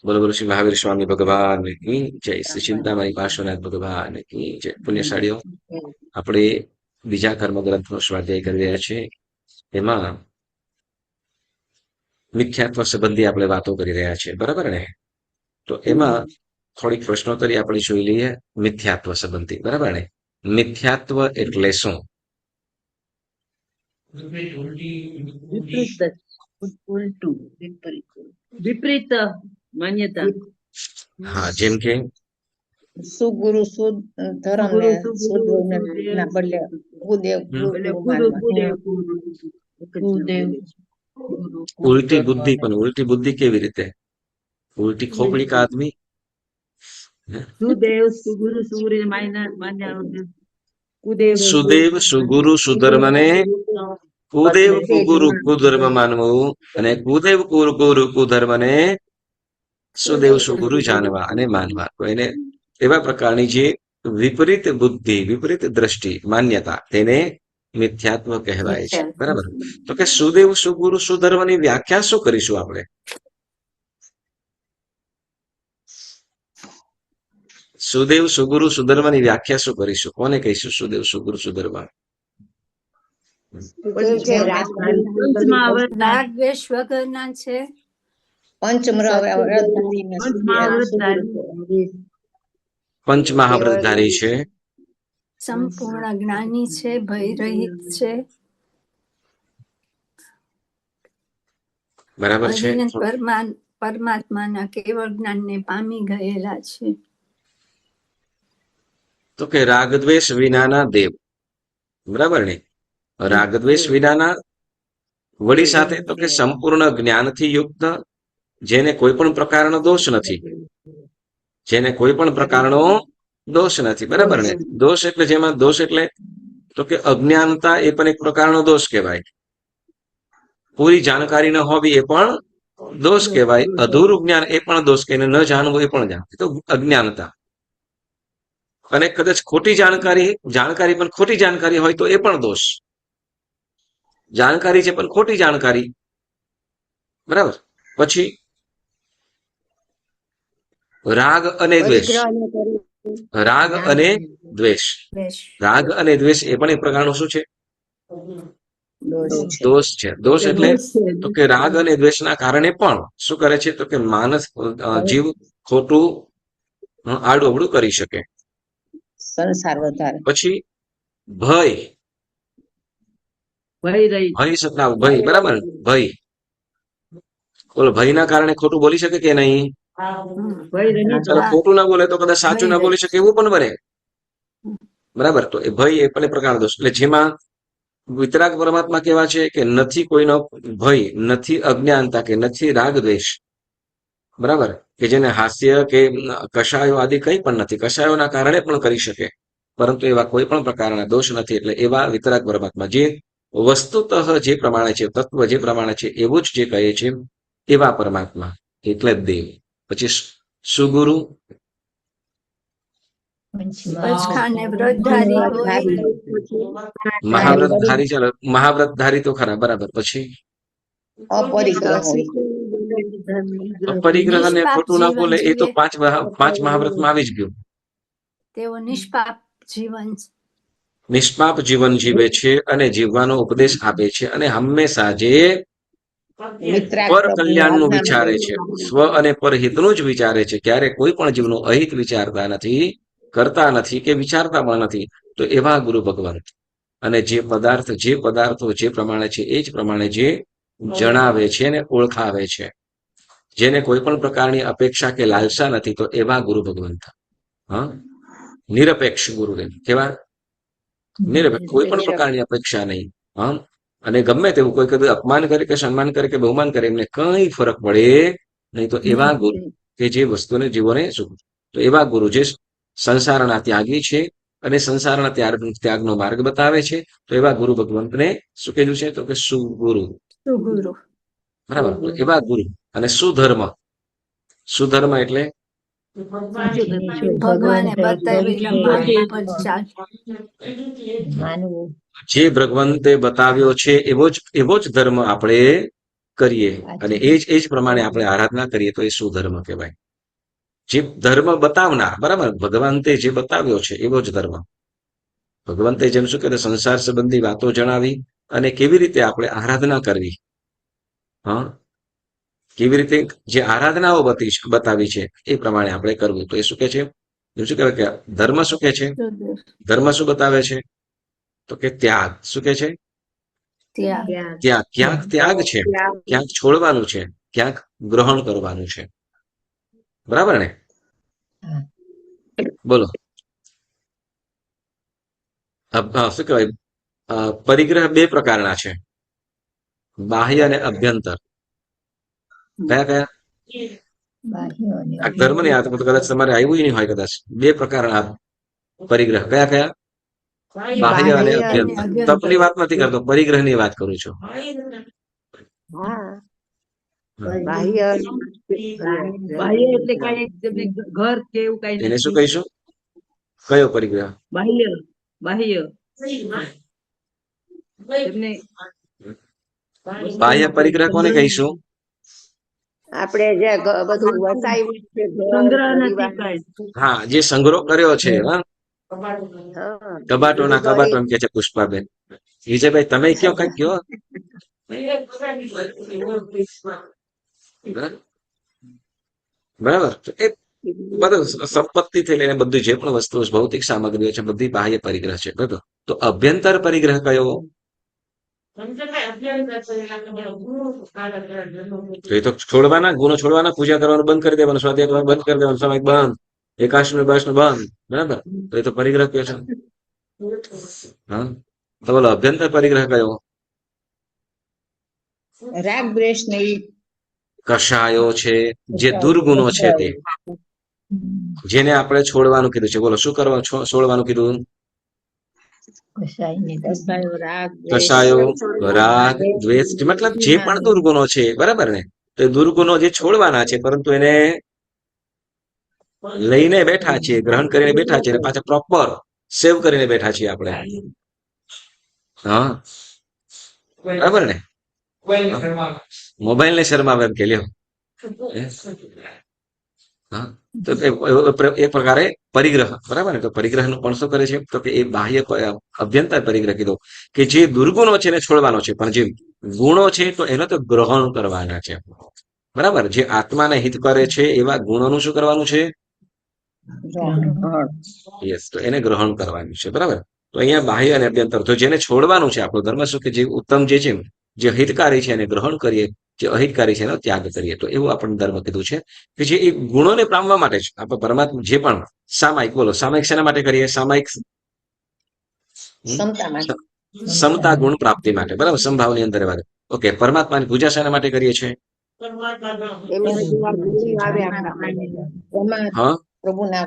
બોલો બોલો શ્રી મહાવીર સ્વામી ભગવાન કી જય, શ્રી ચિંતામણી પાર્શ્વનાથ ભગવાન કી જય. પુણ્યશાળીઓ, આપણે બીજા કર્મ ગ્રંથનો સ્વાધ્યાય કરી રહ્યા છીએ. એમાં મિથ્યાત્વ સંબંધી આપણે વાતો કરી રહ્યા છીએ, બરાબર ને? તો એમાં થોડીક પ્રશ્નોત્તરી આપણે જોઈ લઈએ મિથ્યાત્વ સંબંધી, બરાબર ને? મિથ્યાત્વ એટલે શું? વિપરીત ઉલટું વિપરીત માન્યતા. હા, જેમ કે સુગુરુ સુદ ધર્મ ને ના બદલે કુદેવ કુદેવ ઉલટી બુદ્ધિ. પણ ઉલટી બુદ્ધિ કેવી રીતે? ઉલટી ખોપડી કા આદમી? સુદેવ સુગુરુ સુગુરુ માન્યા કુદેવ સુદેવ સુગુરુ સુધર્મને કુદેવ કુગુરુ કુધર્મ માનવું, અને કુદેવ કુરુ કુધર્મને સુદેવ સુગુરુ જાણવા અને માનવા. તો એને એવા પ્રકારની જે વિપરીત બુદ્ધિ, વિપરીત દ્રષ્ટિ, માન્યતા, તેને મિથ્યાત્વ કહેવાય છે, બરાબર? તો કે સુદેવ સુગુરુ સુધર્મની વ્યાખ્યા શું કરીશું આપણે? સુદેવ સુગુરુ સુધર્મની વ્યાખ્યા શું કરીશું? કોને કહીશું સુદેવ સુગુરુ સુધર્મ? પંચમહાવ્રતધારી છે, સંપૂર્ણ જ્ઞાની છે, ભય રહિત છે, બરાબર છે? પરમાત્માના કેવળ જ્ઞાનને પામી ગયેલા છે. તો કે રાગદ્વેષ વિનાના દેવ, બરાબર ને? રાગદ્વેષ વિનાના, વળી સાથે તો કે સંપૂર્ણ જ્ઞાનથી યુક્ત, જેને કોઈ પણ પ્રકારનો દોષ નથી, જેને કોઈ પણ પ્રકારનો દોષ નથી, બરાબર ને? દોષ એટલે જેમાં દોષ એટલે તો કે અજ્ઞાનતા એ પણ એક પ્રકારનો દોષ કહેવાય. પૂરી જાણકારી ન હોવી એ પણ દોષ કહેવાય. અધૂરું જ્ઞાન એ પણ દોષ કે ન જાણવું એ પણ તો અજ્ઞાનતા. અને કદાચ ખોટી જાણકારી પણ ખોટી જાણકારી હોય તો એ પણ દોષ. જાણકારી છે પણ ખોટી જાણકારી, બરાબર? પછી રાગ અને દ્વેષ. રાગ અને દ્વેષ, રાગ અને દ્વેષ એ પણ એક પ્રકારનું શું છે? દોષ છે. દોષ એટલે તો કે રાગ અને દ્વેષના કારણે પણ શું કરે છે? તો કે માનસ જીવ ખોટું આડું અવળું કરી શકે. સંસાર વધારે. પછી ભય, ભય સતાવ, ભય, બરાબર? ભય, બોલો, ભયના કારણે ખોટું બોલી શકે કે નહીં? ચાલો, ખોટું ના બોલે તો કદાચ સાચું ના બોલી શકે એવું પણ બને, બરાબર? તો એ ભય એ પણ પ્રકાર દોષ. એટલે જેમાં વિતરાગ પરમાત્મા કેવા છે કે નથી કોઈનો ભય, નથી અજ્ઞાનતા, કે નથી રાગ દ્વેષ, બરાબર? કે જેને હાસ્ય કે કષાયો આદિ કંઈ પણ નથી, કષાયોના કારણે પણ કરી શકે, પરંતુ એવા કોઈ પણ પ્રકારના દોષ નથી. એટલે એવા વિતરાગ પરમાત્મા, જે વસ્તુતઃ જે પ્રમાણે છે, તત્વ જે પ્રમાણે છે એવું જ જે કહે છે, એવા પરમાત્મા, એટલે જ દેવ. પછી સુગુરુ, મહાવ્રતધારી. ચાલો, મહાવ્રતધારી તો ખરા, બરાબર. પછી અપરિગ્રહ ને ખોટું ના બોલે એ તો પાંચ મહાવ્રતમાં આવી જ ગયું. તેઓ નિષ્પાપ જીવન જીવે છે અને જીવવાનો ઉપદેશ આપે છે, અને હંમેશા જે પર કલ્યાણનું વિચારે છે, સ્વ અને પરહિતનું જ વિચારે છે, ક્યારે કોઈ પણ જીવનું અહિત વિચારતા નથી, કરતા નથી, કે વિચારતા પણ નથી. તો એવા ગુરુ ભગવંત, અને જે પદાર્થો જે પ્રમાણે છે એ જ પ્રમાણે જે જણાવે છે ને ઓળખાવે છે, જેને કોઈ પણ પ્રકારની અપેક્ષા કે લાલસા નથી, તો એવા ગુરુ ભગવંત. હા, નિરપેક્ષ ગુરુદેવ. કેવા? નિરપેક્ષ, કોઈ પણ પ્રકારની અપેક્ષા નહીં. હા, અને ગમે તેવું કોઈ કદું અપમાન કરે કે સન્માન કરે કે બહુમાન કરે, એમને કઈ ફરક પડે નહીં. તો એવા ગુરુ કે જે વસ્તુને જીવોને સુખ, તો એવા ગુરુ જે સંસારના ત્યાગી છે અને સંસારના ત્યાગનો માર્ગ બતાવે છે, તો એવા ગુરુ ભગવંતને શું કીધું છે? તો કે સુગુરુ. બરાબર. એવા ગુરુ. અને સુધર્મ, સુધર્મ એટલે જે ભગવંતે બતાવ્યો છે એવો જ ધર્મ આપણે કરીએ અને એ જ પ્રમાણે આપણે આરાધના કરીએ તો એ શું ધર્મ કહેવાય? જે ધર્મ બતાવનાર, બરાબર, ભગવંતે જે બતાવ્યો છે એવો જ ધર્મ. ભગવંતે જેમ શું કીધું, સંસાર સંબંધી વાતો જણાવી અને કેવી રીતે આપણે આરાધના કરવી, હા, કેવી રીતે જે આરાધનાઓ બતાવી છે એ પ્રમાણે આપણે કરવું. તો એ શું કે છે? એમ શું કહેવાય કે ધર્મ શું કે છે? સુદેવ ધર્મ શું બતાવે છે? તો કે ત્યાગ. શું કે છે? ત્યાગ. ત્યાગ. ક્યાંક ત્યાગ છે, ક્યાંક છોડવાનું છે, ક્યાંક ગ્રહણ કરવાનું છે. બરાબર ને? બોલો. શું કહેવાય? પરિગ્રહ બે પ્રકારના છે, બાહ્ય અને અભ્યંતર. કયા કયા? બાહ્ય અને આ ધર્મ ને આ તો કદાચ તમારે આવ્યું નહીં હોય. કદાચ બે પ્રકારના પરિગ્રહ. કયા કયા? બાહ્ય અને અભ્યંતર. તપની વાત નથી કરતો, પરિગ્રહની વાત કરું છું. બાહ્ય એટલે કઈ તમને ઘર કે એવું કઈ એને શું નથી. કહીશું? કયો પરિગ્રહ? બાહ્ય બાહ્ય તમને બાહ્ય પરિગ્રહ કોને કહીશું? આપણે જે બધું વસાયું છે, ઘર, સંગ્રહ નથી પરિવાર. કઈ. હા, જે સંગ્રહ કર્યો છે, હા, હા, કબાટોના બધું કબાટો કરી. એમ કે છે પુષ્પાબેન. વિજયભાઈ તમે કયો, કઈ કયો. બરાબર. તો એ બધું સંપત્તિથી લઈને બધું જે પણ વસ્તુઓ ભૌતિક સામગ્રીઓ છે બધી બાહ્ય પરિગ્રહ છે. બરાબર. તો અભ્યંતર પરિગ્રહ કયો? તો એ તો છોડવાના, ગુણો છોડવાના, પૂજા કરવાનું બંધ કરી દેવાનું, સ્વાધ્યાય કરવાનું બંધ કરી દેવાનું, સમય બંધ, એકાશનું બાશનું બંધ. બરાબર. તો એ તો પરિગ્રહ કયો છે? હા, તો બોલો અભ્યંતર પરિગ્રહ કયો? રાગ દ્વેષ ને ઈ કષાયો છે, જે દુર્ગુણો છે તે, જેને આપણે છોડવાનું કીધું છે. બોલો શું કરવાનું, છોડવાનું કીધું? કસાયો, રાગ દ્વેષ કષાયો, રાગ, દ્વેષ, મતલબ જે પણ દુર્ગુણો છે, બરાબર ને? તો એ દુર્ગુણો જે છોડવાના છે, પરંતુ એને લઈને બેઠા છીએ, ગ્રહણ કરીને બેઠા છીએ, અને પાછા પ્રોપર સેવ કરીને બેઠા છીએ આપણે. હા, બરાબર ને? મોબાઈલ ને શરમાવે એમ કે લ્યો. હા, તો એ પ્રકારે પરિગ્રહ, બરાબર ને? તો પરિગ્રહ નું પણ શું કરે છે? તો કે એ બાહ્ય અભ્યંતર પરિગ્રહ કીધો કે જે દુર્ગુણો છે એને છોડવાનો છે, પણ જે ગુણો છે તો એનો તો ગ્રહણ કરવાના છે. બરાબર. જે આત્માને હિત કરે છે એવા ગુણોનું શું કરવાનું છે? યસ, તો એને ગ્રહણ કરવાનું છે. બરાબર. તો અહીંયા બાહ્ય અને અભ્યંતર, તો જેને છોડવાનું છે, આપણો ધર્મ શું કે જે ઉત્તમ જે છે, જે હિતકારી છે એને ગ્રહણ કરીએ, જે અહિતકારી છે એનો ત્યાગ કરીએ. તો એવું આપણને ધર્મ કીધું છે કે જે એ ગુણોને પામવા માટે છે. આપણે પરમાત્મા જે પણ સામાયિક, બોલો સામાયિક શેના માટે કરીએ? સામાયિક સમતા ગુણ પ્રાપ્તિ માટે. બરાબર. સંભાવની અંદર વાત. ઓકે. પરમાત્માની પૂજા શેના માટે કરીએ છીએ? એમના જેવા ગુણ આવે આપણામાં. હા, પ્રભુના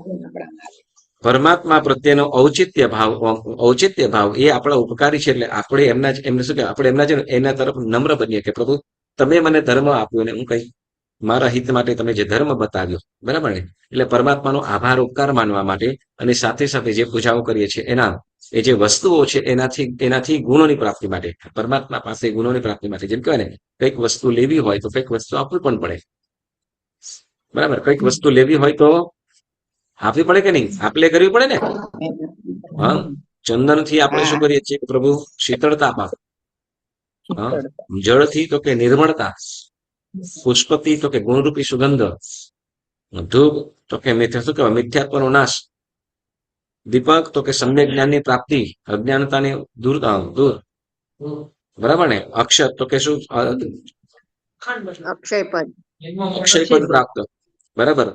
પરમાત્મા પ્રત્યેનો ઔચિત્ય ભાવ એ આપણા ઉપકારી છે. એટલે આપણે એમને શું કે આપણે એમના છે ને એના તરફ નમ્ર બનીએ કે પ્રભુ તમે મને ધર્મ આપ્યો ને હું કઈ મારા હિત માટે તમે જે ધર્મ બતાવ્યો, બરાબર ને? એટલે પરમાત્માનો આભાર ઉપકાર માનવા માટે અને સાથે સાથે જે પૂજાઓ કરીએ છીએ એના એ જે વસ્તુઓ છે એનાથી ગુણોની પ્રાપ્તિ માટે, પરમાત્મા પાસે ગુણોની પ્રાપ્તિ માટે, જેમ કહેવાય ને કંઈક વસ્તુ લેવી હોય તો કંઈક વસ્તુ આપવી પણ પડે. બરાબર. કંઈક વસ્તુ લેવી હોય તો આપવી પડે કે નહીં? આપલે કરવી પડે ને? હા, ચંદન થી આપણે શું કરીએ છીએ? પ્રભુ શીતળતા પામ. હા, જળથી તો કે નિર્મળતા, પુષ્પથી તો કે ગુણરૂપી સુગંધ, ધૂપ તો કે શું કહેવાય મિથ્યાત્વનો નાશ, દીપક તો કે સમ્યક જ્ઞાનની પ્રાપ્તિ, અજ્ઞાનતાની દૂર. બરાબર ને? અક્ષર તો કે શું? અક્ષય પદ. અક્ષય પદ પ્રાપ્ત. બરાબર.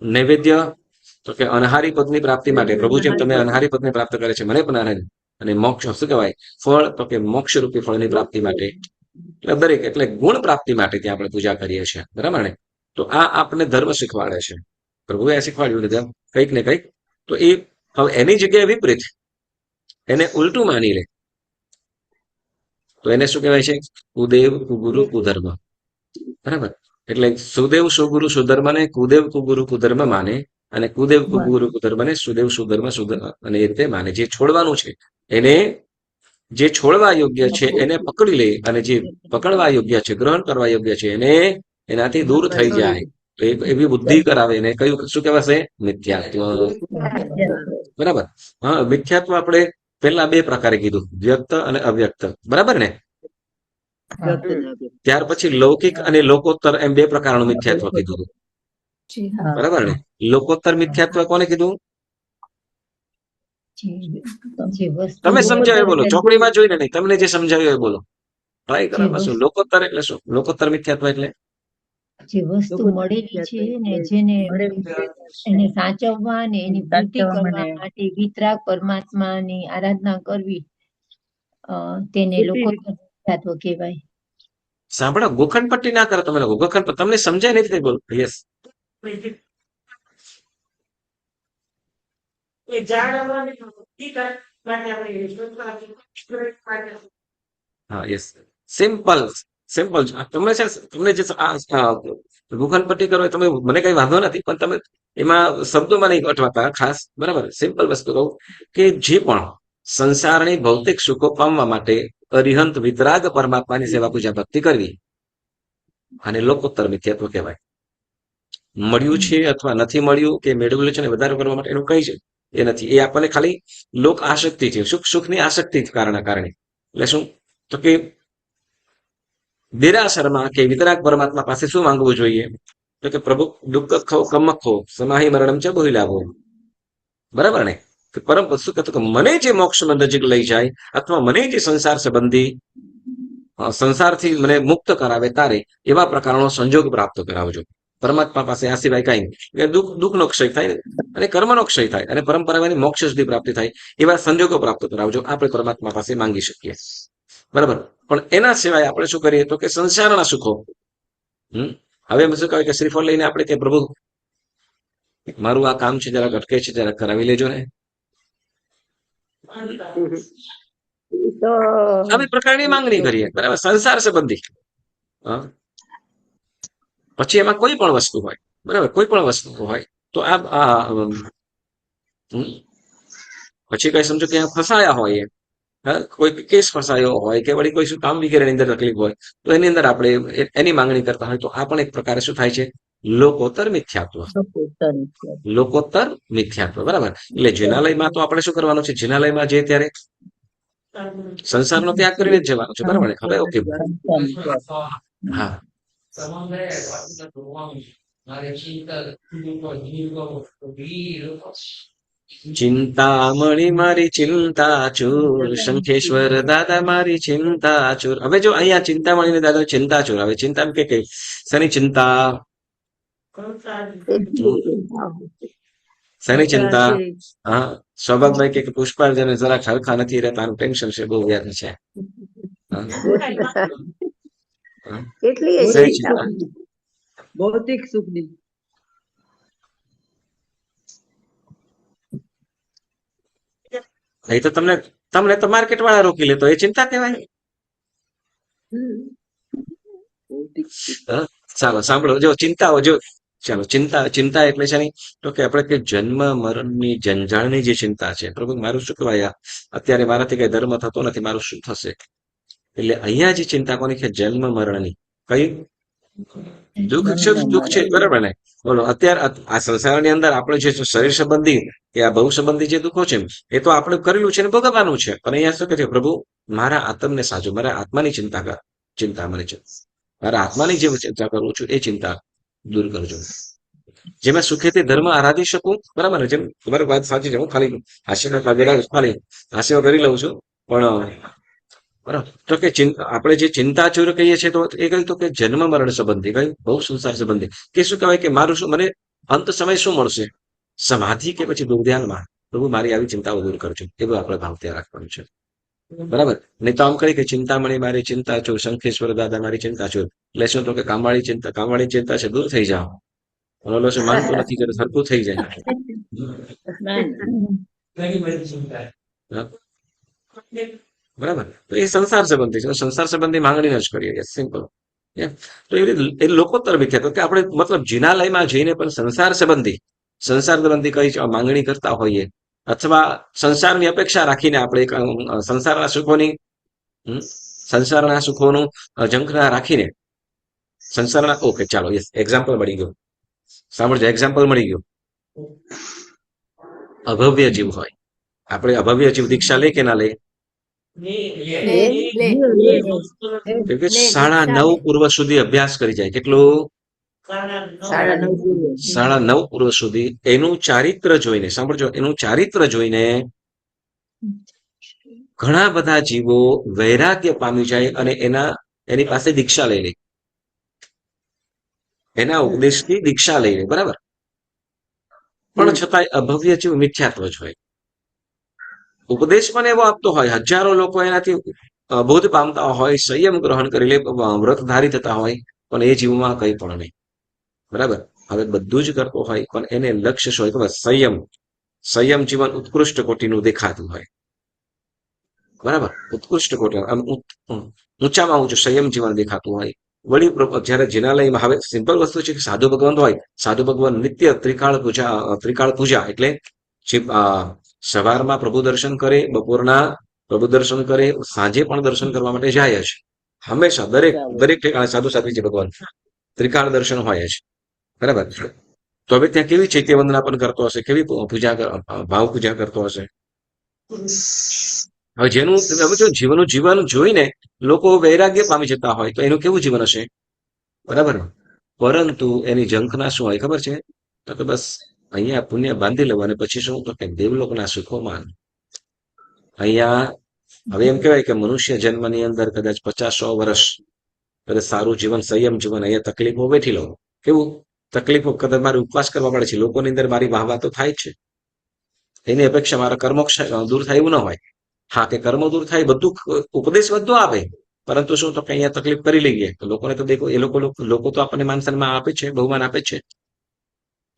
નૈવેદ્ય તો કે અનહારી પદની પ્રાપ્તિ માટે, પ્રભુ જેમ તમે અનહારી પદને પ્રાપ્ત કરે છે મને પણ અનહારી. અને મોક્ષ શું કહેવાય? ફળ તો કે મોક્ષ રૂપી ફળની પ્રાપ્તિ માટે. એટલે દરેક એટલે ગુણ પ્રાપ્તિ માટે ત્યાં આપણે પૂજા કરીએ છીએ. બરાબર ને? તો આ આપણે ધર્મ શીખવાડે છે. પ્રભુએ શીખવાડ્યું ને કંઈક ને કંઈક. તો એ હવે એની જગ્યાએ વિપરીત, એને ઉલટું માની લે તો એને શું કહેવાય છે? કુદેવ કુગુરુ કુધર્મ. બરાબર. એટલે સુદેવ સુગુરુ સુધર્મ ને કુદેવ કુગુરુ કુધર્મ માને, અને કુદેવ કુગુરુ કુધર્મ ને સુદેવ સુધર્મ અને એ રીતે માને. જે છોડવાનું છે એને જે છોડવા યોગ્ય છે એને પકડી લે અને જે પકડવા યોગ્ય છે, ગ્રહણ કરવા યોગ્ય છે એને એનાથી દૂર થઈ જાય. તો એવી બુદ્ધિ કરાવે એને કયું શું કહેવાશે? મિથ્યાત્વ. બરાબર. હા, મિથ્યાત્વ આપણે પહેલા બે પ્રકારે કીધું, વ્યક્ત અને અવ્યક્ત. બરાબર ને? ત્યાર પછી લૌકિક અને લોકોત્તર એમ બે પ્રકારનું મિથ્યાત્વ કીધું હતું. જી હા. બરાબર ને? લોકોત્તર મિથ્યાત્વ કોને કીધું? તમે સમજાવ્યું બોલો, ચોપડીમાં જોઈને નહીં, તમને જે સમજાવ્યું એ બોલો. ટ્રાય કરવા શું લોકોત્તર એટલે શું? લોકોત્તર મિથ્યાત્વ એટલે જે વસ્તુ મળેલી છે ને જેને એને સાચવવા ને એની પૂર્તિ કરવા માટે વિતરાગ પરમાત્માની આરાધના કરવી, તેને લોકોત્તર મિથ્યાત્વ કહેવાય. સાંભળો, ગોખંડ પટ્ટી ના કરો તમે લોકો. ગોખંડ તમને સમજાય નથી બોલો. યસ, હા, યસ, સિમ્પલ સિમ્પલ. તમે છે તમને જે ગોખંડ પટ્ટી કરો તમે મને કઈ વાંધો નથી, પણ તમે એમાં શબ્દોમાં નહીં અટવાતા ખાસ. બરાબર. સિમ્પલ વસ્તુ કહું કે જે પણ સંસારની ભૌતિક સુખો પામવા માટે અરિહંત વિતરાગ પરમાત્માની સેવા પૂજા ભક્તિ કરવી અને લોકોત્તર મિથ્યાત્વ કહેવાય. મળ્યું છે અથવા નથી મળ્યું કે મેળવેલું છે ને વધારે કરવા માટે એનું કઈ છે એ નથી. એ આપણને ખાલી લોક આસક્તિ છે, સુખની આસક્તિ કારણે. એટલે શું? તો કે દેરાસરમાં કે વિતરાગ પરમાત્મા પાસે શું માંગવું જોઈએ? તો કે પ્રભુ દુઃખ ખો કમખો સમાહી મરણમ છે બહુ લાભો. બરાબર ને? પરમ શું કહેતું કે મને જે મોક્ષ નજીક લઈ જાય અથવા મને જે સંસાર સંબંધી સંસારથી મને મુક્ત કરાવે તારે એવા પ્રકારનો સંજોગ પ્રાપ્ત કરાવજો. પરમાત્મા પાસે આ સિવાય કઈ નહીં. દુઃખનો ક્ષય થાય અને કર્મનો ક્ષય થાય અને પરંપરાની મોક્ષ સુધી પ્રાપ્તિ થાય એવા સંજોગો પ્રાપ્ત કરાવજો. આપણે પરમાત્મા પાસે માંગી શકીએ. બરાબર. પણ એના સિવાય આપણે શું કરીએ તો કે સંસારના સુખો. હવે શું કહેવાય કે શ્રીફળ લઈને આપણે કે પ્રભુ મારું આ કામ છે જરાક અટકે છે, જરાક કરાવી લેજો ને. તો આવી પ્રકારની માંગણી કરીએ. બરાબર. સંસાર સંબંધી. પછી એમાં કોઈ પણ વસ્તુ હોય, બરાબર, કોઈ પણ વસ્તુ હોય તો પછી કઈ સમજો કે ફસાયા હોય, કોઈ કેસ ફસાયો હોય કે વળી કોઈ શું કામ વગેરેની અંદર તકલીફ હોય તો એની અંદર આપણે એની માંગણી કરતા હોય તો આ પણ એક પ્રકારે શું થાય છે? લોકોત્તર મિથ્યાત્વ. લોકોત્તર મિથ્યાત્વ. બરાબર. એટલે જિનાલયમાં તો આપણે શું કરવાનું છે? જિનાલયમાં જે ત્યારે સંસારનો ત્યાગ કરીને જ જવાનો છે. બરાબર ને? હવે ઓકે. હા, ચિંતામણી મારી ચિંતા ચોર, શંખેશ્વર દાદા મારી ચિંતા ચોર. હવે જો અહીંયા ચિંતામણી ને દાદા ચિંતા ચોર. હવે ચિંતા કે શની ચિંતા? શની ચિંતા? હા, સ્વભાવભાઈ કે પુષ્પાર્જન જરા હરખા નથી રહેતા, ટેન્શન છે, બહુ વ્યાજ છે. કેટલી શની ચિંતા? ભૌતિક સુખની. એ તો તમને તો માર્કેટ વાળા રોકી લે તો એ ચિંતા કહેવાય. ચાલો સાંભળો, જો ચિંતાઓ જો ચાલો ચિંતા એટલે છે નહીં તો કે આપણે કે જન્મ મરણની જંજાળની જે ચિંતા છે. પ્રભુ મારું શું કહેવાય, અત્યારે મારાથી કઈ ધર્મ થતો નથી, મારું શું થશે? એટલે અહીંયા જે ચિંતા કોની છે? જન્મ મરણની. કઈ દુઃખ છે. બરાબર ને? બોલો, અત્યારે આ સંસારની અંદર આપણે જે શરીર સંબંધી કે આ ભવ સંબંધી જે દુઃખો છે એ તો આપણે કરેલું છે ને ભોગવવાનું છે. પણ અહીંયા શું કહે છે? પ્રભુ મારા આત્મને સાચો, મારા આત્માની ચિંતા મને છે. મારા આત્માની જે ચિંતા કરું છું એ ચિંતા દૂર કરજો, જેમાં સુખેથી ધર્મ આરાધી શકું. બરાબર ને? જેમ તમારી વાત સાચી છે, હું ખાલી હાસ્ય કરી લઉં છું. પણ બરાબર, તો કે આપણે જે ચિંતા ચોર કહીએ છીએ તો એ કહ્યું તો કે જન્મ મરણ સંબંધી, કયું બહુ સંસાર સંબંધી. કે શું કહેવાય કે મારું શું, મને અંત સમય શું મળશે? સમાધિ કે પછી દુર્ધ્યાનમાં? પ્રભુ મારી આવી ચિંતાઓ દૂર કરજો. એવું આપણે ભાવ ત્યાં રાખવાનું છે. બરાબર. નહીં તો આમ કહી કે ચિંતામણી મારી ચિંતા ચોર, શંખેશ્વર દાદા મારી ચિંતા ચોર. એટલે શું? તો કે કામવાળી ચિંતા છે, દૂર થઈ જાઓ. ઓલો શું માનતું નથી કે સરખું થઈ જાય. બરાબર. તો એ સંસાર સંબંધી છે. સંસાર સંબંધી માંગણી જ કરીએ. સિમ્પલ. તો એવી રીતે એ લોકોત્તર મિથ્યાત્વ કે આપણે મતલબ જિનાલયમાં જઈને પણ સંસાર સંબંધી કઈ માંગણી કરતા હોઈએ અથવા સંસારની અપેક્ષા રાખીને આપણે સંસારના સુખોનું ઝંખના રાખીને સંસારના ઓકે ચાલો યસ એક્ઝામ્પલ મળી ગયું. સાંભળજો, એક્ઝામ્પલ મળી ગયું. અભવ્ય જીવ હોય, આપણે અભવ્ય જીવ દીક્ષા લે કે ના લે? લે કેમ કે લે, 9:30 પૂર્વ સુધી અભ્યાસ કરી જાય. કેટલું? 9:30 9:30 પૂર્વ સુધી એનું ચારિત્ર જોઈને, સાંભળજો, એનું ચારિત્ર જોઈને ઘણા બધા જીવો વૈરાગ્ય પામી જાય અને એની પાસે દીક્ષા લઈ લે, એના ઉપદેશથી દીક્ષા લઈ લે. બરાબર? પણ છતાંય અભવ્ય જીવ મિથ્યાત્વ જ હોય. ઉપદેશ પણ એવો આપતો હોય, હજારો લોકો એનાથી બોધ પામતા હોય, સંયમ ગ્રહણ કરી લે, વ્રતધારી થતા હોય, પણ એ જીવમાં કંઈ પણ નહીં. બરાબર? હવે બધું જ કરતો હોય પણ એને લક્ષ્ય શું હોય ખબર? સંયમ જીવન ઉત્કૃષ્ટ કોટીનું દેખાતું હોય. બરાબર? ઉત્કૃષ્ટ કોટી, ઊંચામાં ઊંચું સંયમ જીવન દેખાતું હોય. વળી જયારે જિનાલયમાં, હવે સિમ્પલ વસ્તુ છે કે સાધુ ભગવાન હોય, સાધુ ભગવાન નિત્ય ત્રિકાળ પૂજા એટલે સવારમાં પ્રભુ દર્શન કરે, બપોરના પ્રભુ દર્શન કરે, સાંજે પણ દર્શન કરવા માટે જાય છે. હંમેશા દરેક ઠેકાણે સાધુ સાધ્વીજી ભગવાન ત્રિકાળ દર્શન હોય છે. બરાબર? તો હવે ત્યાં કેવી ચૈત્ય વંદના પણ કરતો હશે, કેવી ભાવ પૂજા કરતો હશે. હવે જીવનનું જીવન જોઈને લોકો વૈરાગ્ય પામી જતા હોય તો એનું કેવું જીવન હશે? બરાબર? પરંતુ એની ઝંખના શું હોય ખબર છે? તો બસ અહીંયા પુણ્ય બાંધી લેવું અને પછી શું? તો કે દેવલોકના સુખોમાં. અહીંયા હવે એમ કહેવાય કે મનુષ્ય જન્મની અંદર કદાચ 50-100 વર્ષ કદાચ સારું જીવન, સંયમ જીવન, અહીંયા તકલીફો બેઠી લો. કેવું? તકલીફો કદાચ મારે ઉપવાસ કરવા પડે છે, લોકોની અંદર મારી વાહવા તો થાય જ છે, એની અપેક્ષા મારા કર્મો દૂર થાય એવું ન હોય. હા, કે કર્મો દૂર થાય બધું ઉપદેશ બધું આપે, પરંતુ શું? તો કે અહીંયા તકલીફ કરી લઈએ તો લોકોને તો દેખો, લોકો તો આપણને માન સન્માન આપે છે, બહુમાન આપે છે,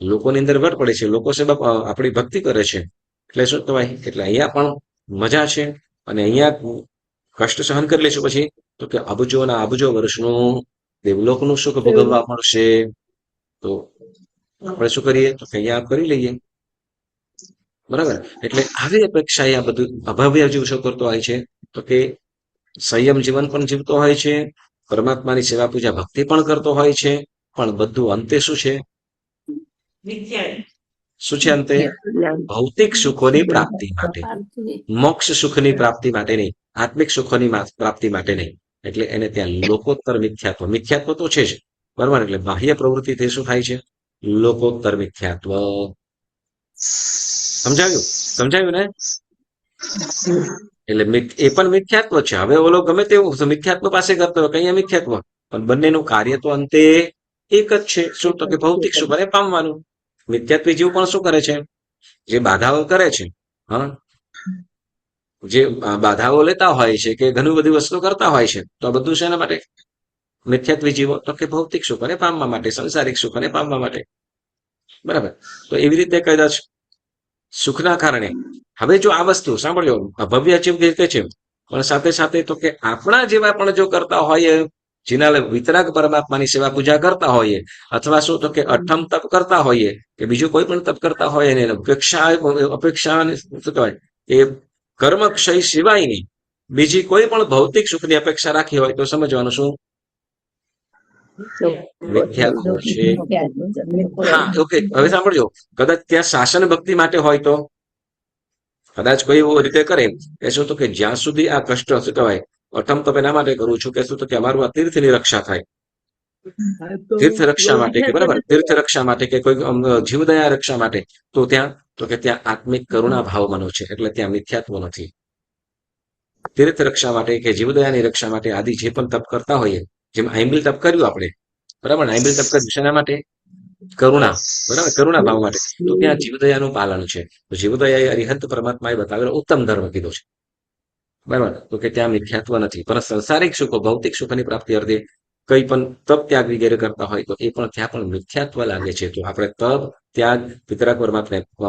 લોકોની અંદર વટ પડે છે, લોકો આપણી ભક્તિ કરે છે. એટલે શું કહેવાય? એટલે અહીંયા પણ મજા છે અને અહીંયા કષ્ટ સહન કરી લેશું પછી તો કે અબજો વર્ષનું દેવલોકનું સુખ ભોગવવા મળશે. તો આપણે શું કરીએ? તો કે અહીંયા કરી લઈએ. બરાબર? એટલે આવી અપેક્ષા આ બધું અભવ્ય જીવ શું કરતો હોય છે? તો કે સંયમ જીવન પણ જીવતો હોય છે, પરમાત્માની સેવા પૂજા ભક્તિ પણ કરતો હોય છે, પણ બધું અંતે શું છે? શું છે અંતે? ભૌતિક સુખોની પ્રાપ્તિ માટે, મોક્ષ સુખની પ્રાપ્તિ માટે નહીં, આત્મિક સુખોની પ્રાપ્તિ માટે નહીં. એટલે એને ત્યાં લોકોત્તર મિથ્યાત્વ તો છે જ. બરાબર? એટલે બાહ્ય પ્રવૃત્તિથી શું થાય છે? લોકોત્તર મિથ્યાત્વ. સમજાયું ને? એટલે એ પણ મિથ્યાત્વ છે. હવે ઓલો ગમે તેવું મિથ્યાત્વ પાસે કરતો હોય, કઈ મિથ્યાત્વ, પણ બંનેનું કાર્ય તો અંતે એક જ છે. શું? તો કે ભૌતિક સુખ અને પામવાનું. મિથ્યાત્વી જીવ પણ શું કરે છે? જે બાધાઓ કરે છે, હા, જે બાધાઓ લેતા હોય છે કે ઘણી બધી વસ્તુ કરતા હોય છે, તો આ બધું છે એના માટે મિથ્યાત્વી જીવો. તો કે ભૌતિક સુખ અને પામવા માટે, સંસારિક સુખ અને પામવા માટે. બરાબર? તો એવી રીતે કદાચ સુખના કારણે, હવે જો આ વસ્તુ સાંભળજો, ભવ્ય જીવ રીતે છે, પણ સાથે સાથે તો કે આપણા જેવા પણ જો કરતા હોય, જેના વિતરાગ પરમાત્માની સેવા પૂજા કરતા હોઈએ, અથવા શું? તો કે અઠમ તપ કરતા હોઈએ કે બીજું કોઈ પણ તપ કરતા હોય, એને અપેક્ષા શું કહેવાય? એ કર્મક્ષય સિવાયની બીજી કોઈ પણ ભૌતિક સુખની અપેક્ષા રાખી હોય તો સમજવાનું શું? મિથ્યાત્વ છે. હા, ઓકે. હવે સાંભળજો, કદાચ ત્યાં શાસન ભક્તિ માટે હોય તો કદાચ કોઈ એવો રીતે કરે કે શું? તો કે જ્યાં સુધી આ કષ્ટ શું કહેવાય? અઠમ તપ એના માટે કરું છું કે શું? તો કે અમારું આ તીર્થની રક્ષા થાય, તીર્થ રક્ષા માટે કે બરાબર, તીર્થ રક્ષા માટે કે કોઈ જીવદયા રક્ષા માટે, તો ત્યાં આત્મિક કરુણા ભાવ બનો છે, એટલે ત્યાં મિથ્યાત્વ નથી. તીર્થ રક્ષા માટે કે જીવદયાની રક્ષા માટે આદિ જે પણ તપ કરતા હોઈએ, જેમ આઈમ્બિલ તપ કર્યું આપણે, બરાબર, આઈમ્બિલ તપ કર્યું શેના માટે? કરુણા. બરાબર? કરુણા ભાવ માટે. તો ત્યાં જીવદયાનું પાલન છે. તો જીવદયા એ અરિહંત પરમાત્માએ બતાવેલો ઉત્તમ ધર્મ કીધો છે. બરાબર? તો કે ત્યાં મિથ્યાત્વ નથી. પણ સંસારિક સુખો, ભૌતિક સુખની પ્રાપ્તિ અર્થે કઈ પણ તપ ત્યાગ વગેરે કરતા હોય તો એ પણ ત્યાં પણ મિથ્યાત્વ લાગે છે. તો આપણે તપ ત્યાગ, વિતરાગ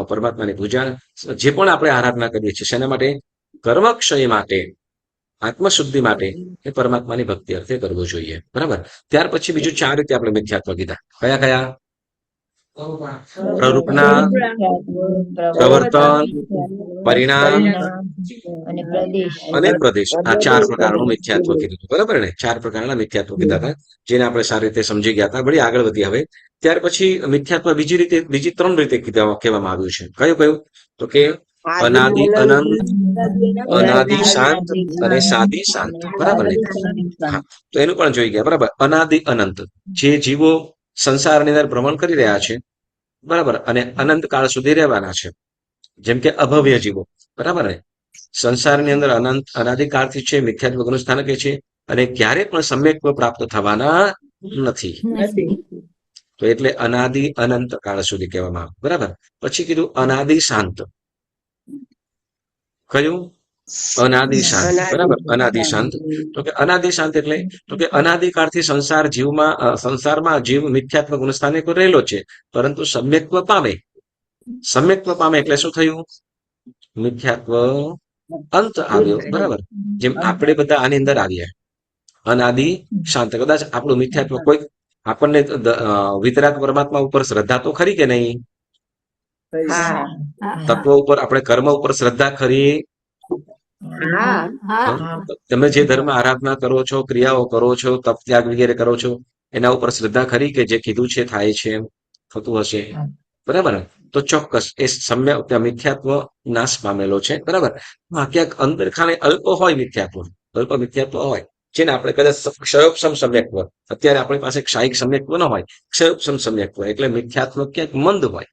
પરમાત્માની પૂજા, જે પણ આપણે આરાધના કરીએ છીએ, શેના માટે? કર્મક્ષય માટે, આત્મશુદ્ધિ માટે, એ પરમાત્માની ભક્તિ અર્થે કરવું જોઈએ. બરાબર? ત્યાર પછી બીજું 4 રીતે આપણે મિથ્યાત્વ કીધા. કયા? પ્રરૂપના, પ્રવર્તન, પરિણામ અને પ્રદેશ. અને પ્રદેશ. આ 4 પ્રકારનું મિથ્યાત્વ કીધું હતું. બરાબર ને? 4 પ્રકારના મિથ્યાત્વ કીધા હતા, જેને આપણે સારી રીતે સમજી ગયા હતા. વળી આગળ વધીએ હવે. ત્યાર પછી મિથ્યાત્વ બીજી 3 રીતે કહેવામાં આવ્યું છે. કયું? તો કે અનાદિ અનંત, અનાદિ શાંત અને સાદી શાંત. બરાબર ને? હા, તો એનું પણ જોઈ ગયા. બરાબર. અનાદિ અનંત, જે જીવો સંસારની અંદર ભ્રમણ કરી રહ્યા છે, બરાબર, અને અનંત કાળ સુધી રહેવાના છે, જેમ કે અભવ્ય જીવો. બરાબર ને? સંસારની અંદર અનાદિકાળથી છે, મિથ્યાત્વનું સ્થાનકે છે, અને ક્યારે પણ સમ્યક્ત્વ પ્રાપ્ત થવાના નથી. તો એટલે અનાદિ અનંત કાળ સુધી કહેવામાં આવે. બરાબર. પછી કીધું અનાદિ શાંત. કયું? અનાદિ શાંત. બરાબર. અનાદિ શાંત. તો કે અનાદિ શાંત એટલે તો કે અનાદિકાળથી સંસારમાં જીવ મિથ્યાત્વ ગુણસ્થાને રહેલો છે, પરંતુ સમ્યક્ત્વ પામે. સમ્યક્ત્વ પામે એટલે શું થયું? મિથ્યાત્વ અંત આવ્યો. બરાબર. જેમ આપણે બધા આની અંદર આવ્યા, અનાદિ શાંત. કદાચ આપણું મિથ્યાત્વ કોઈ આપણને વિતરાગ પરમાત્મા ઉપર શ્રદ્ધા તો ખરી કે નહીં? તત્વ ઉપર, આપણે કર્મ ઉપર શ્રદ્ધા ખરી? તમે જે ધર્મ આરાધના કરો છો, ક્રિયાઓ કરો છો, તપ ત્યાગ વગેરે કરો છો, એના ઉપર શ્રદ્ધા ખરી કે જે કીધું છે થાય છે, થતું હશે? બરાબર. તો ચોક્કસ એ મિથ્યાત્વ નાશ પામેલો છે. બરાબર. ક્યાંક અંદર ખાને અલ્પ હોય મિથ્યાત્વ હોય, જેને આપણે કદાચ ક્ષયોપમ સમ્યક્ત્વ, અત્યારે આપણી પાસે ક્ષાયિક સમ્યક્ત્વ ન હોય, ક્ષયોપમ સમ્યક્ત્વ એટલે મિથ્યાત્વ ક્યાંક મંદ હોય,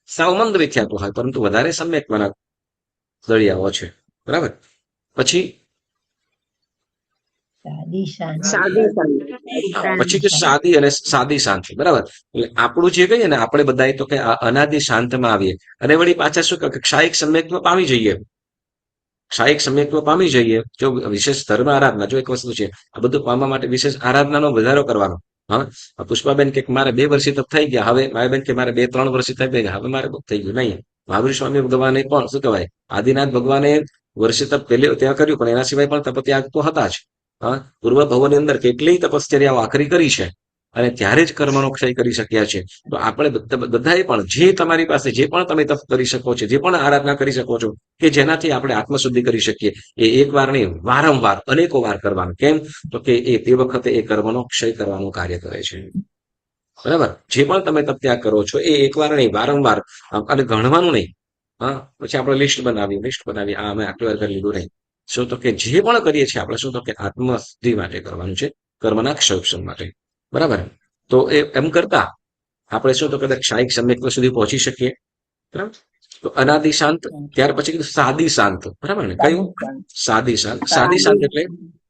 સાવ મંદ મિથ્યાત્વ હોય, પરંતુ વધારે સમ્યક્ત્વના દળિયાઓ છે. બરાબર. પછી કે સાદી અને સાદી શાંતિ. બરાબર. એટલે આપણું જે કહીએ ને, આપણે બધા તો કે અનાદિ શાંતમાં આવીએ, અને વળી પાછા શું કે ક્ષાયિક સમ્યક્ત્વ પામી જઈએ. ક્ષાયિક સમ્યક્ત્વ પામી જઈએ જો વિશેષ ધર્મ આરાધના. જો એક વસ્તુ છે, આ બધું પામવા માટે વિશેષ આરાધનાનો વધારો કરવાનો. હા, પુષ્પાબેન કે મારે 2 વર્ષથી તપ થઈ ગયા, હવે માયાબેન કે મારે 2-3 વર્ષથી થઈ ગયા, હવે મારે થઈ ગયું. નહીં, મહાવીર સ્વામી ભગવાને પણ શું કહેવાય, આદિનાથ ભગવાને વર્ષે તપ ત્યાં કર્યું, પણ એના સિવાય પણ તપત્યાગ તો હતા જ. હા, પૂર્વ ભવોની અંદર કેટલી તપશ્ચર્યાઓ આખરી કરી છે, અને ત્યારે જ કર્મનો ક્ષય કરી શક્યા છે. તો આપણે બધાએ પણ જે તમારી પાસે જે પણ તમે તપ કરી શકો છો, જે પણ આરાધના કરી શકો છો, કે જેનાથી આપણે આત્મશુદ્ધિ કરી શકીએ, એ એક વાર નહીં, વારંવાર અનેકો વાર કરવાનું. કેમ? તો કે તે વખતે એ કર્મનો ક્ષય કરવાનું કાર્ય કરે છે. બરાબર. જે પણ તમે તપ ત્યાગ કરો છો, એ એકવાર નહીં, વારંવાર, અને ગણવાનું નહીં. હા, પછી આપણે લિસ્ટ બનાવી આ અમે આટલી વાર કરી લીધું નહીં. શું? તો કે જે પણ કરીએ છીએ આપણે, શું? તો કે આત્મશુદ્ધિ માટે કરવાનું છે, કર્મના ક્ષયોપમ માટે. બરાબર. તો એમ કરતા આપણે શું? તો કદાચ ક્ષાયિક સમ્યક્ત્વ સુધી પહોંચી શકીએ. બરાબર. તો અનાદિ શાંત. ત્યાર પછી કીધું સાદી શાંત. બરાબર ને? કયું? સાદી શાંત. સાદી શાંત એટલે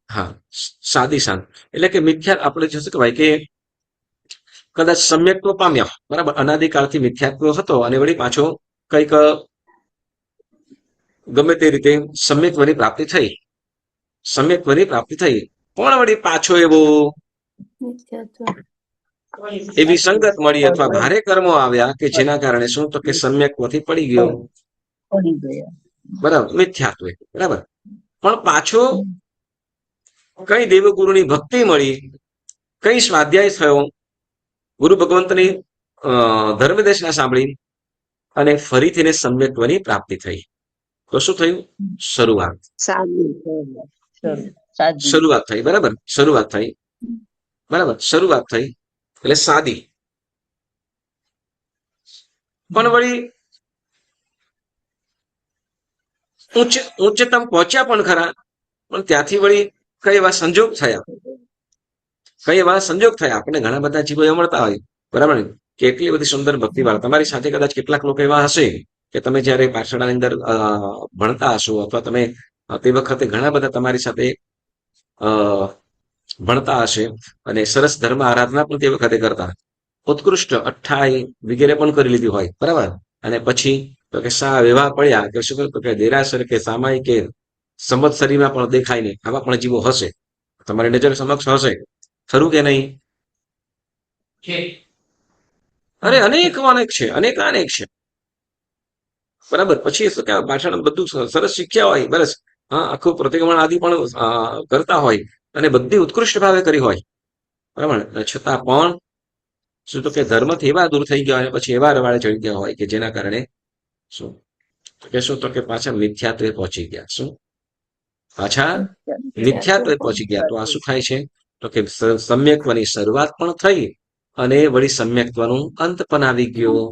હા, સાદી શાંત એટલે કે આપણે શું કહેવાય કે કદાચ સમ્યક્ત્વ પામ્યા. બરાબર. અનાદિકાળથી મિથ્યાત્વ હતો, અને વળી પાછો કંઈક ગમે તે રીતે સમ્યક્ત્વની પ્રાપ્તિ થઈ, પણ વળી પાછો એવી સંગત મળી અથવા ભારે કર્મો આવ્યા કે જેના કારણે શું? તો કે સમ્યક્ત્વથી પડી ગયો. બરાબર. મિથ્યાત્વ. બરાબર. પણ પાછો કઈ દેવગુરુની ભક્તિ મળી, કઈ સ્વાધ્યાય થયો, ગુરુ ભગવંતની ધર્મદેશના સાંભળી, અને ફરીથી એને સમ્યક્ત્વની પ્રાપ્તિ થઈ. તો શું થયું? શરૂઆત થઈ. બરાબર. શરૂઆત થઈ એટલે સાદી. પણ વળી ઉચ્ચતમ પહોંચ્યા પણ ખરા, પણ ત્યાંથી વળી કઈ એવા સંજોગ થયા, આપણને ઘણા બધા જીવો મળતા હોય. બરાબર ને? કે એટલી બધી સુંદર ભક્તિ વાળા તમારી સાથે કદાચ કેટલાક લોકો એવા હશે કે તમે જયારે પાઠશાળાની અંદર ભણતા હશો, અથવા તમે તે વખતે ઘણા બધા તમારી સાથે ભણતા હશે, અને સરસ ધર્મ આરાધના પણ તે વખતે કરતા, ઉત્કૃષ્ટ અઠ્ઠાઈ વગેરે પણ કરી લીધી હોય. બરાબર. અને પછી તો કે એવા પડ્યા કે શું કરતો કે દેરાસર કે સામાયિક કે સંવત્સરીમાં પણ દેખાય નહીં, આવા પણ જીવો હશે, તમારી નજર સમક્ષ હશે. ખરું કે નહીં? અરે અનેક છે. બરાબર. પછી શું કે ભાષણ બધું સરસ શીખ્યા હોય, બસ. હા, આખું પ્રતિક્રમણ આદિ પણ કરતા હોય, અને બધી ઉત્કૃષ્ટ ભાવે કરી હોય. બરાબર. છતાં પણ શું તો કે ધર્મથી એવા દૂર થઈ ગયા અને પછી એવા રવાડે ચડી ગયા હોય કે જેના કારણે શું તો કે શું તો કે પાછા મિથ્યાત્વે પહોંચી ગયા. શું પાછા મિથ્યાત્વે પહોંચી ગયા. તો આ શું થાય છે તો કે સમ્યક્ત્વની શરૂઆત પણ થઈ અને વળી સમ્યક્ત્વનું અંત પણ આવી ગયો.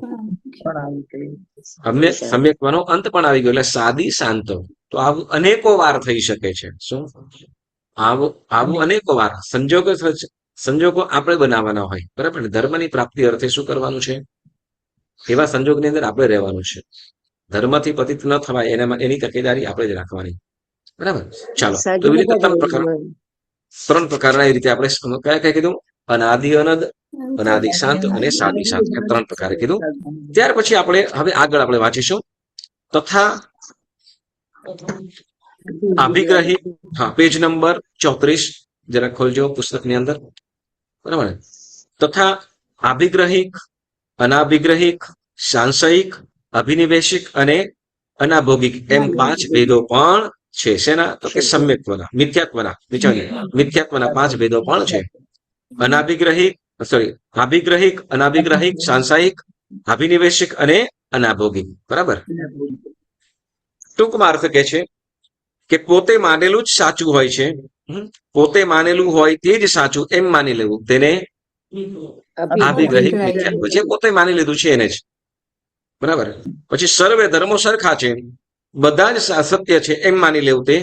સમ્યક્ત્વનો અંત પણ આવી ગયો. એટલે સાદી શાંતો તો આવું અનેકો વાર થઈ શકે છે. શું આવું અનેકો વાર સંજોગો આપણે બનાવવાના હોય, બરાબર ને? ધર્મની પ્રાપ્તિ અર્થે શું કરવાનું છે? એવા સંજોગની અંદર આપણે રહેવાનું છે. ધર્મથી પતિત ન થવાય એની તકેદારી આપણે જ રાખવાની, બરાબર? ચાલો, તો એવી રીતે ત્રણ પ્રકારના એ રીતે આપણે કયા કયા કીધું? અનાદિ અનદ, અનાદિ શાંત અને સાદી શાંત, એમ ત્રણ પ્રકારે કીધું. ત્યાર પછી આપણે હવે આગળ આપણે વાંચીશું તથા અભિગ્રહી. હા, પેજ નંબર 34 જરા ખોલજો પુસ્તકની અંદર, બરાબર? તથા અભિગ્રહિક, અનાભિગ્રહિક, સાંશયિક, અભિનિવેશિક અને અનાભોગિક એમ 5 ભેદો પણ છે. શેના? તો કે સમ્યક્ત્વના, મિથ્યાત્વના 5 ભેદો પણ છે. અભિગ્રહિક, અનાભિગ્રહિક, સાંસાયિક, અભિનિવેશિક અને અનાભોગિક, બરાબર? ટૂંકમાં અર્થ કે છે કે પોતે માનેલું જ સાચું હોય છે. પોતે માનેલું હોય તે જ સાચું એમ માની લેવું, તેને અભિગ્રહિક મિથ્યાત્વ છે. પોતે માની લીધું છે એને જ, બરાબર? પછી સર્વે ધર્મો સરખા છે, બધા જ સત્ય છે એમ માની લેવું, તે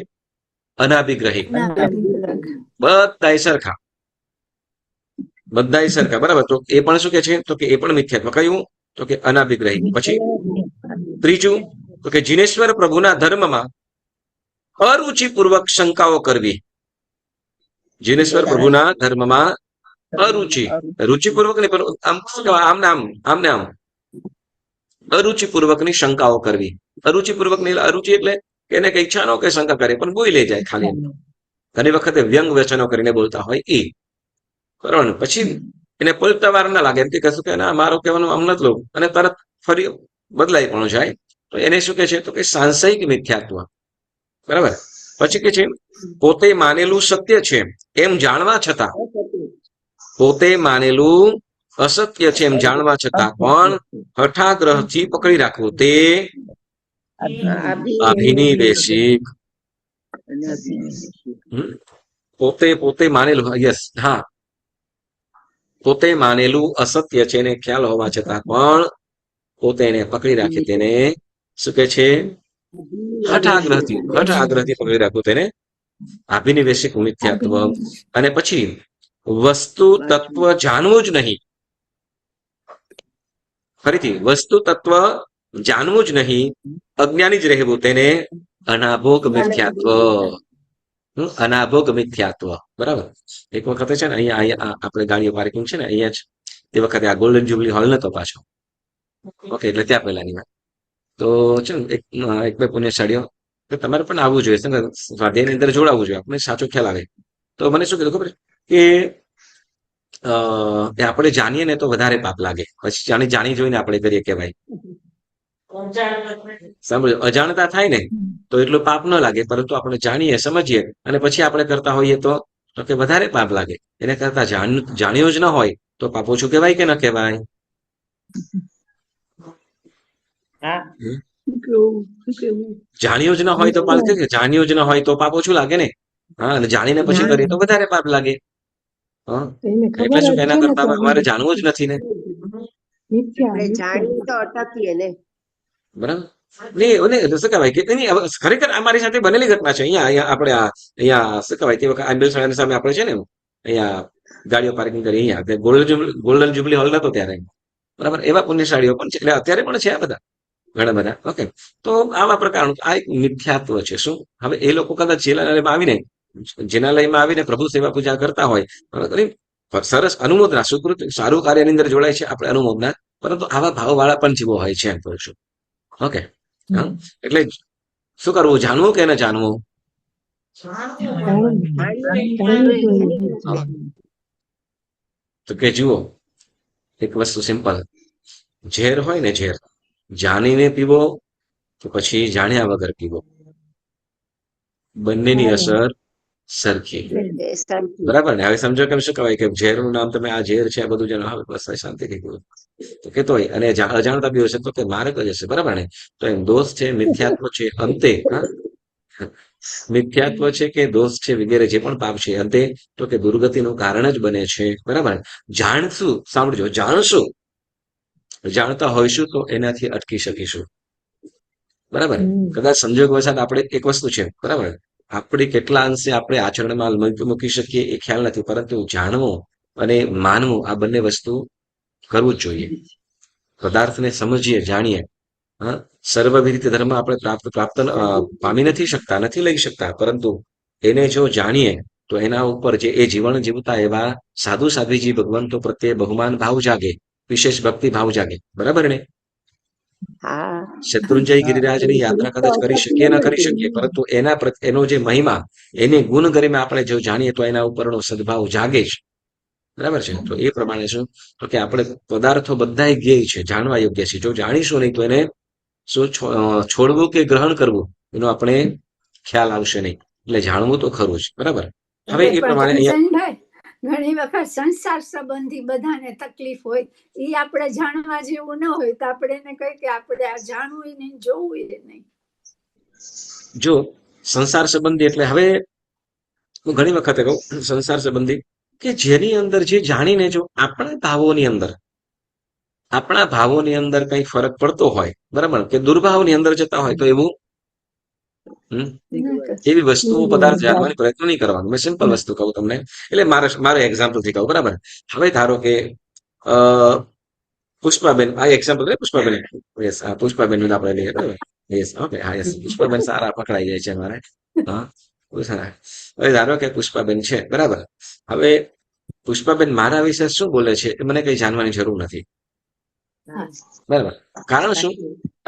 અનાભિગ્રહિક. બધાય સરખા, બરાબર? તો એ પણ શું કે છે? તો કે એ પણ મિથ્યાત્વ. કયું? તો કે અનાભિગ્રહિક. પછી ત્રીજું તો કે જીનેશ્વર પ્રભુના ધર્મમાં અરુચિપૂર્વક શંકાઓ કરવી. જીનેશ્વર પ્રભુના ધર્મમાં રૂચિપૂર્વક નહીં, આમને આમ અરુચિપૂર્વકની શંકાઓ કરવી. અરુચિપૂર્વકની અરુચિ એટલે કે એને કઈ ઈચ્છા ન કે શંકા કરે, પણ બોલી લે જાય ખાલી. ઘણી વખતે વ્યંગ વચનો કરીને બોલતા હોય એ, બરાબર? પછી એને પલટા વાર ના લાગે, એમ કે કશું કે ના, મારો કહેવાનું આમ નથી લો, અને તરત ફરી બદલાઈ પણ જાય. તો એને શું કે છે? તો કે સાંશયિક મિથ્યાત્વ, બરાબર? પછી કે છે પોતે માનેલું સત્ય છે એમ જાણવા છતાં, પોતે માનેલું અસત્ય છે એમ જાણવા છતાં પણ હઠાગ્રહથી પકડી રાખવું, તે અભિનિવેશિક. પોતે માનેલું, યસ, હા, પોતે માનેલું અસત્ય છે એને ખ્યાલ હોવા છતાં પણ પોતે એને પકડી રાખે, તેને શું કે છે? હઠાગ્રહથી પકડી રાખવું, તેને અભિનિવેશિક મિથ્યાત્વ. અને પછી વસ્તુ તત્વ જાણવું જ નહીં, ફરીથી વસ્તુ તત્વ જાણવું જ નહીં, અજ્ઞાની જ રહેવું, તેને અનાભોગ મિથ્યાત્વ. અનાભોગ મિથ્યાત્વ, બરાબર? એક વખતે છે ને અહીંયા આપણે ગાડીઓ પાર્કિંગ છે ને અહીંયા જ, તે વખતે આ ગોલ્ડન જ્યુબલી હોલ નતો પાછો, ઓકે, એટલે ત્યાં પહેલાની વાત. તો છે ને એક બે પુણ્યશાળીઓ, તો તમારે પણ આવવું જોઈએ, સ્વાધ્યાયની અંદર જોડાવવું જોઈએ, આપણે સાચો ખ્યાલ આવે. તો મને શું કીધું ખબર કે આપણે જાણીએ ને તો વધારે પાપ લાગે, પછી જાણી જોઈને આપણે કરીએ કે ભાઈ સાંભળ્યો, અજાણતા થાય ને તો એટલું પાપ ન લાગે, પરંતુ આપણે જાણીએ, સમજીએ અને પછી આપણે કરતા હોઈએ તો કે વધારે પાપ લાગે. એને કરતા જાણ્યો જ ન હોય તો પાપ ઓછું કહેવાય કે ન કહેવાય? જાણ્યું જ ન હોય તો પાપ, જાણ્યું જ ન હોય તો પાપ ઓછું લાગે ને. હા, અને જાણીને પછી કરીએ તો વધારે પાપ લાગે. હા, એટલે શું, એના કરતા અમારે જાણવું જ નથી ને, જાણીએ તો અટકીએ ને, બરાબર? શું કહેવાય કે ખરેખર અમારી સાથે બનેલી ઘટના છે. અહીંયા આપણે અહીંયા શું કહેવાય, તે વખતે આંબેલ શાળાની સામે આપણે છે ને અહીંયા ગાડીઓ પાર્કિંગ કરી, અહીંયા ગોલ્ડન જ્યુબલી હોલ નતો ત્યારે, બરાબર? એવા પુણ્યશાળીઓ પણ છે, એટલે અત્યારે પણ છે આ બધા, ઘણા બધા. ઓકે, તો આવા પ્રકારનું આ એક મિથ્યાત્વ છે. શું હવે એ લોકો કદાચ જિનાલયમાં આવીને પ્રભુ સેવા પૂજા કરતા હોય, સરસ અનુમોદના, સુકૃત સારું કાર્યની અંદર જોડાય છે, આપણે અનુમોદના, પરંતુ આવા ભાવવાળા પણ જીવો હોય છે એમ કહું છું. ઓકે, એટલે શું કરવું? જાણવું કે ન જાણવું? તો કે જુઓ, એક વસ્તુ સિમ્પલ, ઝેર હોય ને, ઝેર જાણીને પીવો કે પછી જાણ્યા વગર પીવો, બંનેની અસર સરખી. એ સરખી. બરાબર ને? હવે સમજો કેમ શું કહેવાય કે ઝેરનું નામ તમે આ ઝેર છે આ બધું જેને હવે બસ શાંતિ થઈ ગયું તો કેતો હોય અને અજાણતા બી હશે તો કે મારે જ હશે. બરાબર ને? તો એમ દોષ છે, મિથ્યાત્વ છે, અંતે હા મિથ્યાત્વ છે કે દોષ છે વગેરે જે પણ પાપ છે અંતે તો કે દુર્ગતિનું કારણ જ બને છે. બરાબર? જાણશું, સાંભળજો, જાણશું, જાણતા હોઈશું તો એનાથી અટકી શકીશું. બરાબર? કદાચ સંજોગ વસાત આપણે એક વસ્તુ છે, બરાબર, આપણે કેટલા અંશે આપણે આચરણમાં મૂકી શકીએ એ ખ્યાલ નથી, પરંતુ જાણવું અને માનવું આ બંને વસ્તુ કરવું જ જોઈએ. પદાર્થને સમજીએ, જાણીએ. હા, સર્વવિધિ ધર્મ આપણે પ્રાપ્ત પામી નથી શકતા, નથી લઈ શકતા, પરંતુ એને જો જાણીએ તો એના ઉપર જે એ જીવન જીવતા એવા સાધુ સાધ્વીજી ભગવંતો પ્રત્યે બહુમાન ભાવ જાગે, વિશેષ ભક્તિ ભાવ જાગે. બરાબર ને? હા શત્રુંજય ગિરિરાજની યાત્રા કદાચ કરી શકીએ ન કરી શકીએ, પરંતુ એનો જે મહિમા, એની ગુણ ગરિમા આપણે જો જાણીએ તો એના ઉપરનો સદભાવ જાગે જ. બરાબર છે? તો એ પ્રમાણે શું તો કે આપણે પદાર્થો બધા જ્ઞેય છે, જાણવા યોગ્ય છે. જો જાણીશું નહીં તો એને શું છોડવું કે ગ્રહણ કરવું એનો આપણે ખ્યાલ આવશે નહીં. એટલે જાણવું તો ખરું જ. બરાબર? હવે એ પ્રમાણે અહીંયા કંચનભાઈ, ઘણી વખત સંસાર સંબંધી બધાને તકલીફ હોય, એ આપણે જાણવા જેવું ન હોય તો આપણે એને કહીએ કે આપણે આ જાણવું નહીં, જોવું નહીં. જો સંસાર સંબંધી એટલે હવે હું ઘણી વખતે કહું સંસાર સંબંધી કે જેની અંદર જે જાણીને જો આપણા ભાવોની અંદર કઈ ફરક પડતો હોય, બરાબર, કે દુર્ભાવની અંદર જતા હોય તો એવું એવી વસ્તુઓ પદાર્થ જાણવાનો પ્રયત્ન નહીં કરવાનો. મેં સિમ્પલ વસ્તુ કહું તમને, એટલે મારે એક્ઝામ્પલ થી કહું. બરાબર? હવે ધારો કે પુષ્પાબેન, આ એક્ઝામ્પલ પુષ્પાબેન, યસ, પુષ્પાબેન નું આપણે લઈએ. બરાબર? યસ, ઓકે, હા, યસ, પુષ્પાબેન સારા પકડાઈ જાય છે મારે. હા, બહુ સારા. હવે ધારો કે પુષ્પાબેન છે, બરાબર, હવે પુષ્પાબેન મારા વિશે શું બોલે છે એ મને કઈ જાણવાની જરૂર નથી. બરાબર? કારણ શું?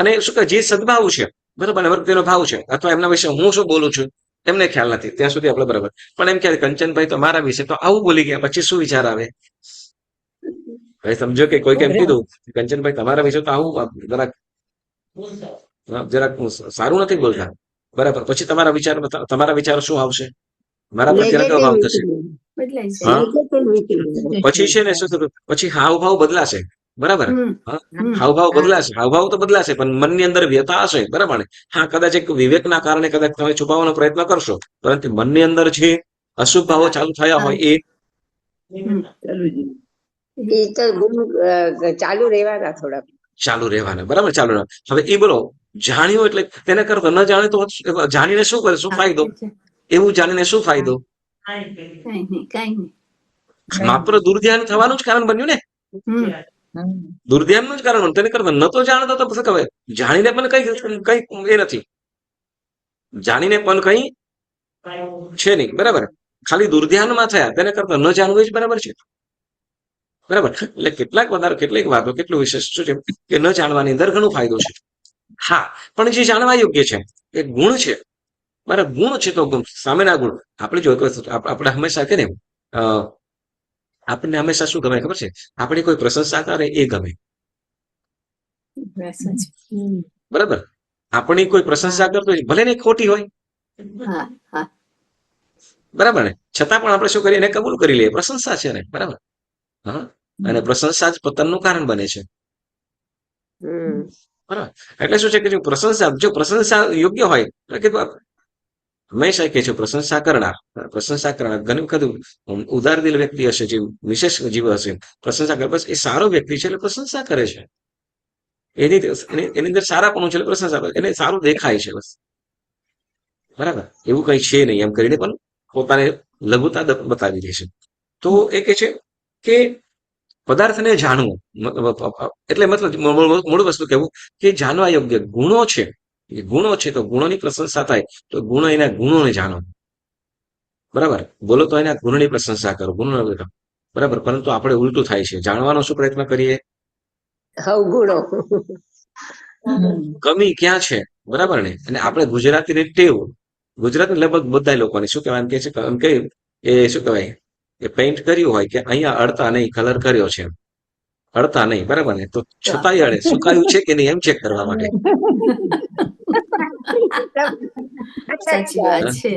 અને શું કે જે સદભાવ છે, બરાબર, અને તેનો ભાવ છે, અથવા એમના વિશે હું શું બોલું છું એમને ખ્યાલ નથી, ત્યાં સુધી આપણે બરાબર. પણ એમ કે કંચનભાઈ તો મારા વિશે તો આવું બોલી ગયા, પછી શું વિચાર આવે? હવે સમજો કે કોઈ કેમ કીધું કંચનભાઈ તમારા વિશે તો આવું જરાક સારું નથી બોલતા, બરાબર, પછી તમારા વિચાર શું આવશે? મારા પ્રત્યે કેવો ભાવ થશે? હા, પછી છે ને શું થતું? પછી હાવભાવ બદલાશે. બરાબર? હાવભાવ બદલાશે, હાવભાવ તો બદલાશે, પણ મનની અંદર વ્યથા હશે. બરાબર ને? હા, કદાચ એક વિવેકના કારણે કદાચ તમે છુપાવવાનો પ્રયત્ન કરશો, પરંતુ મનની અંદર જે અશુભ ભાવો ચાલુ થયા હોય એ તો ગુણ ચાલુ રહેવાના થોડા. ચાલુ રહેવાના. બરાબર? ચાલુ રહેવાના. હવે એ બોલો, જાણ્યું એટલે તેને કરતા ન જાણે તો જાણીને શું કરે, શું ફાયદો? એવું જાણીને શું ફાયદો? માત્ર દુર્ધ્યાન થવાનું જ કારણ બન્યું ને. દુર્ધ્યાનનું જ કારણ બન્યું. તેને કરતા ન તો જાણતો તો પછી કહેવાય જાણીને પણ કઈ એ નથી, જાણીને પણ કઈ છે નહીં. બરાબર? ખાલી દુર્ધ્યાનમાં થયા, તેને કરતા ન જાણવું જ બરાબર છે. બરાબર? એટલે કેટલીક વાતો કેટલું વિશેષ શું છે કે ન જાણવાની અંદર ઘણો ફાયદો છે. હા, પણ જે જાણવા યોગ્ય છે એ ગુણ છે. બરાબર? ગુણ છે તો સામેના ગુણ આપણે જો આપણે હંમેશા કે ને આપણને હંમેશા શું ગમે ખબર છે? આપણે કોઈ પ્રશંસા કરે એ ગમે. બરાબર? આપણી કોઈ પ્રશંસા કરતો હોય, ભલે ને ખોટી હોય, બરાબર ને, છતાં પણ આપણે શું કરીએ? એને કબૂલ કરી લઈએ, પ્રશંસા છે ને. બરાબર? હા, અને પ્રશંસા જ પતનનું કારણ બને છે. બરાબર? એટલે શું છે કે જો પ્રશંસા યોગ્ય હોય તો કીધું હંમેશા કે છે પ્રશંસા કરનાર ઘણી વખત ઉદાર દિલ વ્યક્તિ હશે, જે વિશેષ જીવ હશે, પ્રશંસા કરે, બસ એ સારો વ્યક્તિ છે એટલે પ્રશંસા કરે છે. એની અંદર સારાપણું છે એટલે પ્રશંસા કરે, એને સારું દેખાય છે બસ. બરાબર? એવું કઈ છે નહીં એમ કરીને પણ પોતાને લઘુતા બતાવી દે છે. તો એ કે છે કે પદાર્થને જાણવું એટલે મતલબ મૂળ વસ્તુ કહેવું કે જાણવા યોગ્ય ગુણો છે. એ ગુણો છે તો ગુણોની પ્રશંસા થાય તો એના ગુણોને જાણો. બરાબર? બોલો તો એના ગુણની પ્રશંસા કરો, ગુણો. બરાબર? પરંતુ આપણે ઉલટું થાય છે, જાણવાનો શું પ્રયત્ન કરીએ? અવગુણો. કમી ક્યાં છે? બરાબર ને? અને આપણે ગુજરાતીની ટેવ, ગુજરાતની લગભગ બધા લોકોની શું કહેવાય, એમ કે છે એમ કે એ શું કહેવાય એ પેઇન્ટ કર્યું હોય કે અહીંયા અડતા નહીં, કલર કર્યો છે, અડતા નહીં. બરાબર ને? તો છતાંય અડે, સુકાયું છે કે નહીં એમ ચેક કરવા માટે. સાચી વાત છે.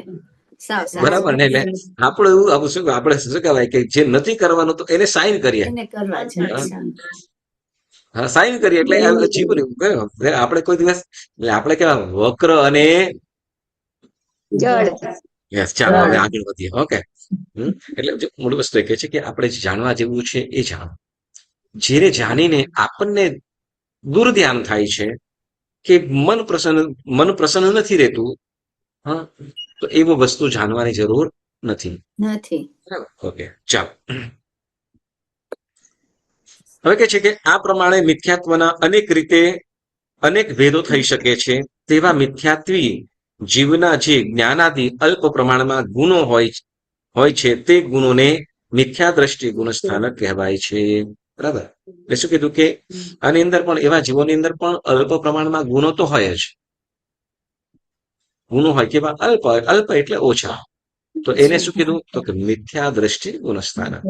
સાવ બરાબર ને? એટલે આપણું એવું આવું શું આપણે શું કહેવાય કે જે નથી કરવાનું તો એને સાઈન કરીએ. એને કરવા છે. અચ્છા. હા, સાઈન કરીએ એટલે આપણે કોઈ દિવસ એટલે આપણે કેવા વક્ર અને જળ યસ, ચાલો હવે આગળ વધીએ. ઓકે. એટલે જો મૂળ વસ્તુ એ કહે છે કે આપણે જે જાણવા જેવું છે એ જાણો. જેને જાણીને આપણને દુર્ધ્યાન થાય છે કે મન પ્રસન્ન નથી રહેતું, હા, તો એવું વસ્તુ જાણવાની જરૂર નથી. નથી. બરાબર. ઓકે, ચાલો. હવે કે છે કે આ પ્રમાણે મિથ્યાત્વના અનેક રીતે અનેક ભેદો થઈ શકે છે. તેવા મિથ્યાત્વી જીવના જે જ્ઞાનાદિ અલ્પ પ્રમાણમાં ગુણો હોય છે તે ગુણોને મિથ્યા દ્રષ્ટિ ગુણ સ્થાનક કહેવાય છે. બરાબર. એટલે શું કીધું કે આની અંદર પણ એવા જીવોની અંદર પણ અલ્પ પ્રમાણમાં ગુણો તો હોય જ. ગુણો હોય કેવા? અલ્પ. અલ્પ એટલે ઓછા. તો એને શું કીધું? તો કે મિથ્યા દ્રષ્ટિ ગુણ સ્થાનક.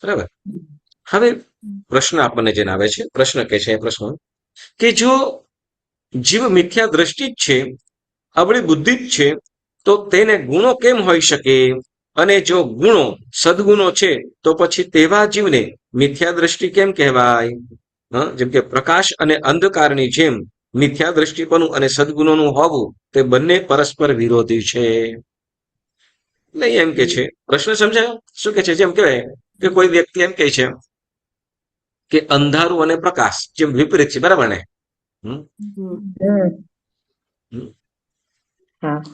બરાબર. હવે પ્રશ્ન આપણને જેને આવે છે, પ્રશ્ન કે છે પ્રશ્ન કે જો જીવ મિથ્યા દ્રષ્ટિ જ છે, અવળી બુદ્ધિ જ છે, તો તેને ગુણો કેમ હોઈ શકે? અને જો ગુણો સદગુણો છે તો પછી તેવા જીવને મિથ્યા દ્રષ્ટિ કેમ કહેવાય? જેમ કે પ્રકાશ અને અંધકારની જેમ મિથ્યા દ્રષ્ટિપણું અને સદગુણોનું હોવું તે બંને પરસ્પર વિરોધી છે. નહીં એમ કે છે. પ્રશ્ન સમજાયો? શું કે છે? જેમ કહેવાય કે કોઈ વ્યક્તિ એમ કહે છે કે અંધારું અને પ્રકાશ જેમ વિપરીત છે. બરાબર ને?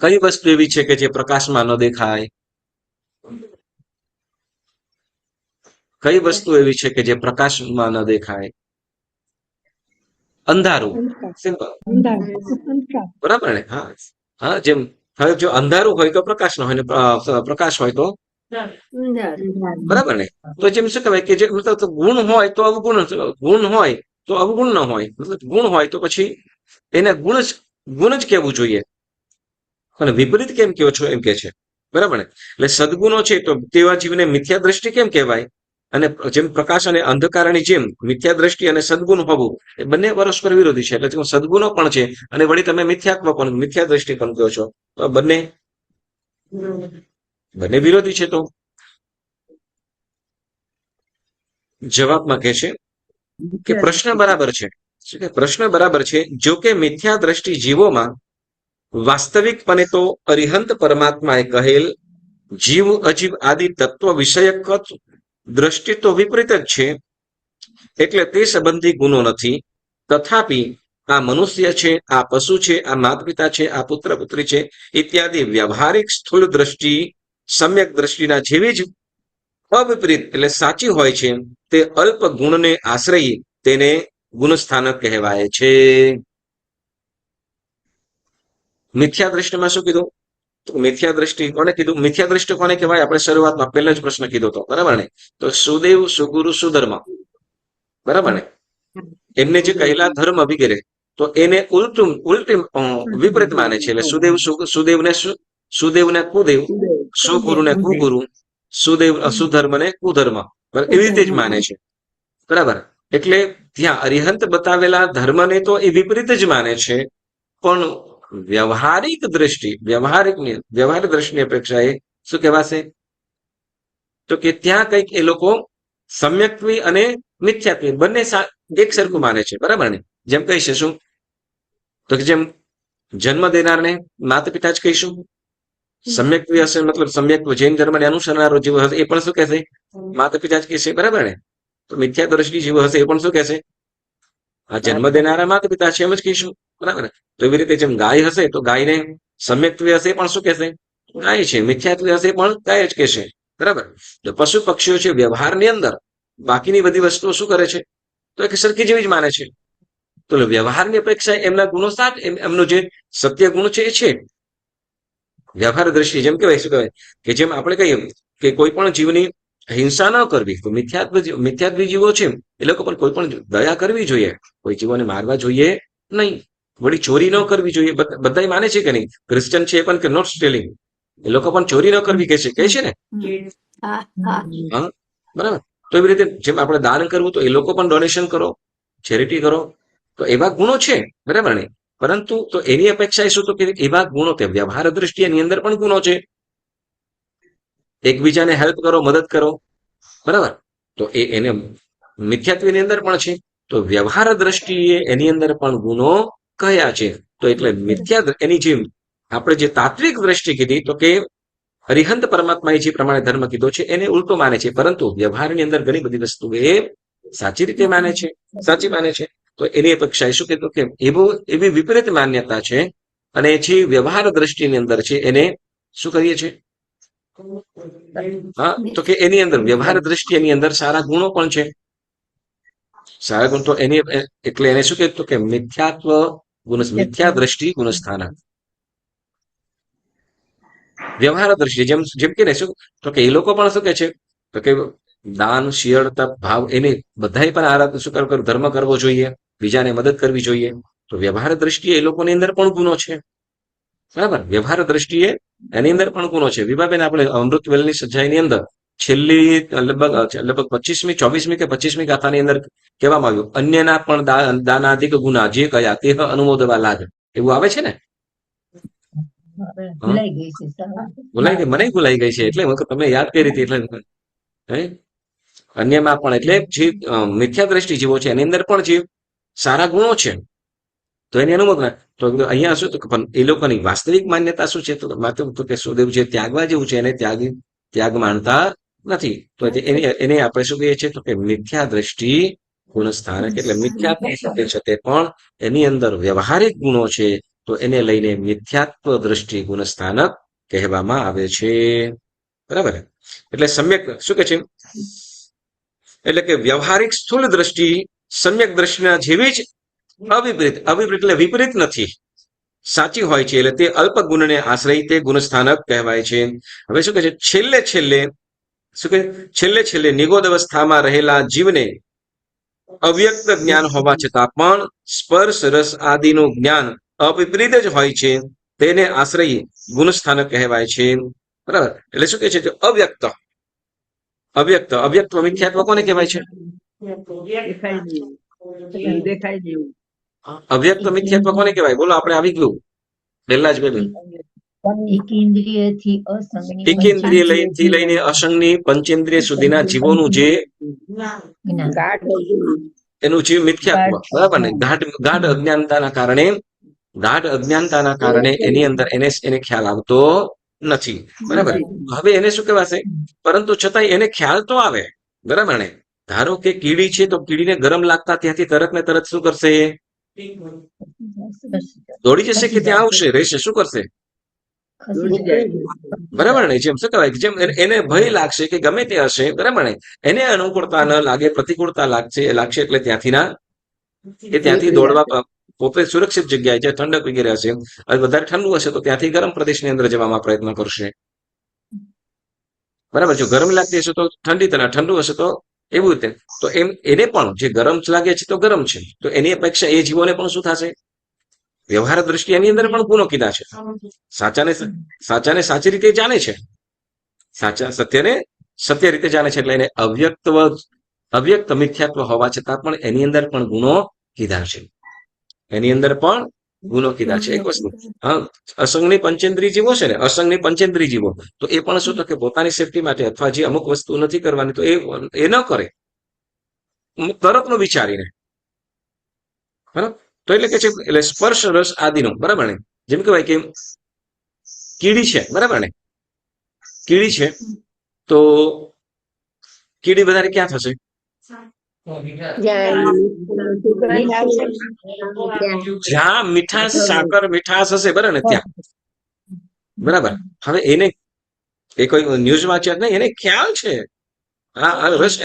કઈ વસ્તુ એવી છે કે જે પ્રકાશમાં ન દેખાય? કઈ વસ્તુ એવી છે કે જે પ્રકાશમાં ન દેખાય? અંધારું. સિમ્પલ. બરાબર ને? હા, હા. જેમ હવે જો અંધારું હોય તો પ્રકાશ ન હોય, ને પ્રકાશ હોય તો બરાબર ને? તો જેમ શું કહેવાય કે જે મતલબ ગુણ હોય તો અવગુણ, ગુણ હોય તો અવગુણ ન હોય, મતલબ ગુણ હોય તો પછી એને ગુણ જ કહેવું જોઈએ. અને વિપરીત કેમ કહો છો એમ કે છે. બરાબર ને? એટલે સદગુણો છે તો તેવા જીવને મિથ્યા દ્રષ્ટિ કેમ કહેવાય? અને જેમ પ્રકાશ અને અંધકારની જેમ મિથ્યા દ્રષ્ટિ અને સદગુણ હોવું એ બંને પરસ્પર વિરોધી છે. એટલે સદગુણો પણ છે અને વળી તમે મિથ્યાત્વ પણ, મિથ્યા દ્રષ્ટિ પણ કહો છો, તો બંને વિરોધી છે. તો જવાબમાં કહે છે કે પ્રશ્ન બરાબર છે. પ્રશ્ન બરાબર છે. જો કે મિથ્યા દ્રષ્ટિ જીવોમાં વાસ્તવિકપણે તો અરિહંત પરમાત્માએ કહેલ જીવ અજીવ આદિ તત્વ વિષયક દ્રષ્ટિ તો વિપરીત જ છે, એટલે તે સંબંધી ગુનો નથી. તથાપિ આ મનુષ્ય છે, આ પશુ છે, આ માતા પિતા છે, આ પુત્ર પુત્રી છે ઇત્યાદિ વ્યવહારિક સ્થૂળ દ્રષ્ટિ સમ્યક દ્રષ્ટિના જેવી જ અવિપરીત એટલે સાચી હોય છે. તે અલ્પ ગુણને આશ્રયી તેને ગુણસ્થાનક કહેવાય છે. મિથ્યા દ્રષ્ટિમાં શું કીધું? તો મિથ્યા દ્રષ્ટિ કોને કીધું? મિથ્યા દ્રષ્ટિ કોને કહેવાય? આપણે શરૂઆતમાં પહેલો જ પ્રશ્ન કીધો હતો. બરાબર ને? તો સુદેવ, સુગુરુ, સુધર્મ. બરાબર ને? એમને જે કહેલા ધર્મ વગેરે તો એને ઉલટી વિપરીત માને છે. એટલે સુદેવને કુદેવ, સુગુરુને કુગુરુ, સુધર્મ ને કુધર્મ, એવી રીતે જ માને છે. બરાબર. એટલે ત્યાં અરિહંત બતાવેલા ધર્મને તો એ વિપરીત જ માને છે, પણ વ્યવહારિક દ્રષ્ટિની અપેક્ષાએ શું કહેવાશે? તો કે ત્યાં કંઈક એ લોકો સમ્યક્ત્વી અને મિથ્યાત્વી બંને એક સરખું માને છે. બરાબર ને? જેમ કહી છે શું? તો કે જેમ જન્મ દેનારને માતા પિતા જ કહીશું. સમ્યક્ત્વી હશે મતલબ સમ્યક્ત્વ જૈન ધર્મને અનુસરનારો જીવ હશે એ પણ શું કહેશે? માતા પિતા જ કહેશે. બરાબર ને? તો મિથ્યા દ્રષ્ટિ જીવ હશે એ પણ શું કહેશે? આ જન્મ દેનારા માતા પિતા છે એમ જ કહીશું. બરાબર. તો એવી રીતે જેમ ગાય હશે તો ગાયને સમ્યક્ત્વી હશે પણ શું કહેશે? ગાય છે. મિથ્યાત્વી હશે પણ ગાય જ કહેશે. બરાબર. તો પશુ પક્ષીઓ છે વ્યવહારની અંદર બાકીની બધી વસ્તુઓ શું કરે છે? તો એક સરખી જેવી જ માને છે. તો વ્યવહારની અપેક્ષા એમના ગુણો સાથ એમનો જે સત્ય ગુણ છે એ છે. વ્યવહાર દ્રષ્ટિ જેમ કહેવાય શું કહેવાય કે જેમ આપણે કહીએ કે કોઈ પણ જીવની હિંસા ન કરવી, તો મિથ્યાત્વી જીવો છે એ લોકો પણ કોઈ પણ દયા કરવી જોઈએ, કોઈ જીવોને મારવા જોઈએ નહીં. વળી ચોરી ન કરવી જોઈએ. બધા માને છે કે નહીં? ક્રિશ્ચન છે પણ કે નોટ સ્ટેલિંગ, એ લોકો પણ ચોરી ન કરવી કહે છે ને? હા, બરાબર. તો એવી રીતે જેમ આપણે દાન કરવું તો એ લોકો પણ ડોનેશન કરો, ચેરિટી કરો. તો એવા ગુણો છે. બરાબર ને? પરંતુ તો એની અપેક્ષા શું તો કે એવા ગુણો કે વ્યવહાર દ્રષ્ટિ એની અંદર પણ ગુણો છે. એકબીજાને હેલ્પ કરો, મદદ કરો, બરાબર, તો એને મિથ્યાત્વની અંદર પણ છે. તો વ્યવહાર દ્રષ્ટિએ એની અંદર પણ ગુણો કયા છે? તો એટલે મિથ્યા એની જે આપણે જે તાત્વિક દ્રષ્ટિ કીધી તો કે અરિહંત પરમાત્માએ જે પ્રમાણે ધર્મ કીધો છે એને ઉલટો માને છે, પરંતુ વ્યવહારની અંદર ઘણી બધી વસ્તુ એ સાચી રીતે માને છે, સાચી માને છે. તો એની અપેક્ષા શું કીધું કે એવી વિપરીત માન્યતા છે, અને જે વ્યવહાર દ્રષ્ટિની અંદર છે એને શું કરીએ છીએ? હા, તો કે એની અંદર વ્યવહાર દ્રષ્ટિ એની અંદર સારા ગુણો પણ છે. સારા ગુણ તો એની એટલે એને શું કીધું કે મિથ્યાત્વ ગુણ, મિથ્યા દ્રષ્ટિ ગુણસ્થાન. વ્યવહાર દ્રષ્ટિ જેમ કે ને શું તો કે એ લોકો પણ શું કે છે તો કે દાન, શિયળ, તપ, ભાવ એને બધાય પણ આરાધના શું ધર્મ કરવો જોઈએ, બીજાને મદદ કરવી જોઈએ. તો વ્યવહાર દ્રષ્ટિએ એ લોકોની અંદર પણ ગુણો છે, બરાબર. વ્યવહાર દ્રષ્ટિએ એની અંદર પણ ગુણો છે. વિભાબેન, આપણે અમૃત વેલની સજાઈની અંદર છેલ્લી લગભગ 24મી 24મી કે 25મી ગાથાની અંદર કહેવામાં આવ્યું, અન્યના પણ દાનાધિક ગુના જે કયા તે અનુમોદવા લાગે, એવું આવે છે ને? ભૂલાઈ ગઈ છે. ભૂલાઈ ગઈ, મને ભૂલાઈ ગઈ છે, એટલે તમે યાદ કરી હતી એટલે. અન્યમાં પણ એટલે જે મિથ્યા દ્રષ્ટિ જીવો છે એની અંદર પણ જે સારા ગુણો છે તો એની અનુમોદના. તો અહીંયા શું પણ એ લોકોની વાસ્તવિક માન્યતા શું છે તો કે સુદેવ જે ત્યાગવા જેવું છે એને ત્યાગ માનતા નથી. તો એને આપણે શું કહીએ છીએ તો કે મિથ્યા દ્રષ્ટિ ગુણસ્થાનક. એટલે મિથ્યા છે તે પણ એની અંદર વ્યવહારિક ગુણો છે, તો એને લઈને મિથ્યાત્વ દ્રષ્ટિ ગુણસ્થાનક કહેવામાં આવે છે, બરાબર. એટલે સમ્યક શું કે છે એટલે કે વ્યવહારિક સ્થૂળ દ્રષ્ટિ સમ્યક દ્રષ્ટિના જેવી જ અવિપરીત એટલે વિપરીત નથી, સાચી હોય છે. એટલે તે અલ્પ ગુણને આશ્રય તે ગુણસ્થાનક કહેવાય છે. હવે શું કહે છે છેલ્લે નિગોદ અવસ્થામાં રહેલા જીવને અવ્યક્ત જ્ઞાન હોવા છતાં પણ સ્પર્શ, રસ આદિનું જ્ઞાન અવિપરીત જ હોય છે, તેને આશ્રય ગુણસ્થાનક કહેવાય છે, બરાબર. એટલે શું કહે છે અવ્યક્ત મિથ્યાત્વ કોને કહેવાય છે? દેખાય જેવું. અવ્યક્ત મિથ્યાત્વ કોને કહેવાય? બોલો, આપણે આવી ગયું પહેલા જ બેન. એકેન્દ્રિય થી લઈને અસંગની પંચેન્દ્રિય સુધીના જીવોનું જે એનું જે મિથ્યાત્વ, બરાબર ને, ગાઢ અજ્ઞાનતાના કારણે એની અંદર એને ખ્યાલ આવતો નથી, બરાબર. હવે એને શું કહેવાશે? પરંતુ છતાંય એને ખ્યાલ તો આવે, બરાબર ને. ધારો કે કીડી છે તો કીડીને ગરમ લાગતા ત્યાંથી તરત ને તરત શું કરશે? દોડી જશે કે ત્યાં આવશે, રહેશે, શું કરશે? બરાબર ને. જેમ શું કહેવાય, જેમ એને ભય લાગશે કે ગમે તે હશે, બરાબર ને, એને અનુકૂળતા ન લાગે, પ્રતિકૂળતા લાગશે એટલે ત્યાંથી દોડવા પોતે સુરક્ષિત જગ્યાએ જે ઠંડક વગેરે હશે, વધારે ઠંડુ હશે તો ત્યાંથી ગરમ પ્રદેશની અંદર જવામાં પ્રયત્ન કરશે, બરાબર. જો ગરમ લાગતી હશે તો ઠંડુ હશે તો એવું રીતે. તો એને પણ જે ગરમ લાગે છે તો ગરમ છે, તો એની અપેક્ષા એ જીવોને પણ શું થશે? વ્યવહાર દ્રષ્ટિ એની અંદર પણ ગુણો કીધા છે. સાચાને સાચી રીતે જાણે છે, સત્યને સત્ય રીતે જાણે છે, એટલે એને અવ્યક્ત મિથ્યાત્વ હોવા છતાં પણ એની અંદર પણ ગુણો કીધા છે. એક વસ્તુ, અસંગની પંચેન્દ્રિય જીવો છે ને, અસંગની પંચેન્દ્રિય જીવો તો એ પણ શું તો કે પોતાની સેફટી માટે અથવા જે અમુક વસ્તુ નથી કરવાની તો એ ન કરે, તરતનું વિચારીને, બરાબર. તો એટલે કે છે એટલે સ્પર્શ, રસ આદિનો, બરાબર ને. જેમ કહેવાય કે કીડી છે, બરાબર ને, કીડી છે તો કીડી વધારે ક્યાં થશે? જ્યાં મીઠાશ હશે, બરાબર ને, ત્યાં, બરાબર. હવે એને એ કોઈ ન્યૂઝ વાંચ્યા નહીં, એને ખ્યાલ છે, રસ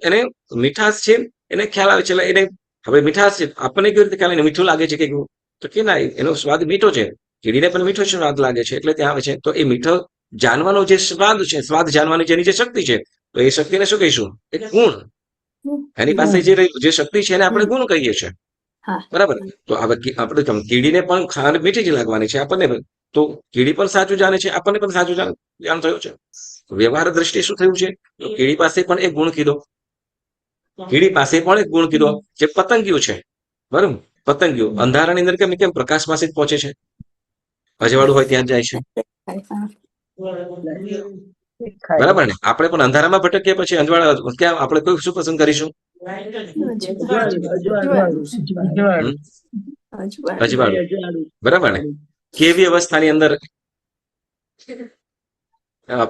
એને મીઠાશ છે, એને ખ્યાલ આવે છે. એટલે એને હવે મીઠાશ છે, આપણને કેવી રીતે ખ્યાલ? મીઠું લાગે છે કે તો કે ના, એનો સ્વાદ મીઠો છે, કીડીને પણ મીઠો સ્વાદ લાગે છે, એટલે ત્યાં આવે છે. તો એ મીઠો જાણવાનો જે સ્વાદ છે, સ્વાદ જાણવાની જેની જે શક્તિ છે, તો એ શક્તિને શું કહીશું? એક ગુણ. એની પાસે જે શક્તિ છે એને આપણે ગુણ કહીએ છીએ, બરાબર. તો આપણે કીડીને પણ ખાંડ મીઠી જ લાગવાની છે આપણને, તો કીડી પણ સાચું જાણે છે, આપણને પણ સાચું જાણ થયું છે. વ્યવહાર દ્રષ્ટિ શું થયું છે? તો કીડી પાસે પણ એક ગુણ કીધો, જે પતંગિયું છે, બરાબર. પતંગિયો અંધારાની અંદર કેમ પ્રકાશમાંથી જ પહોંચે છે, અજવાળું હોય ત્યાં જ જાય છે, બરાબર ને? આપણે પણ અંધારામાં ભટકીએ પછી અજવાળા ક્યાં આપણે કોઈ શું પસંદ કરીશું? અજવાળું, બરાબર ને? કેવી અવસ્થાની અંદર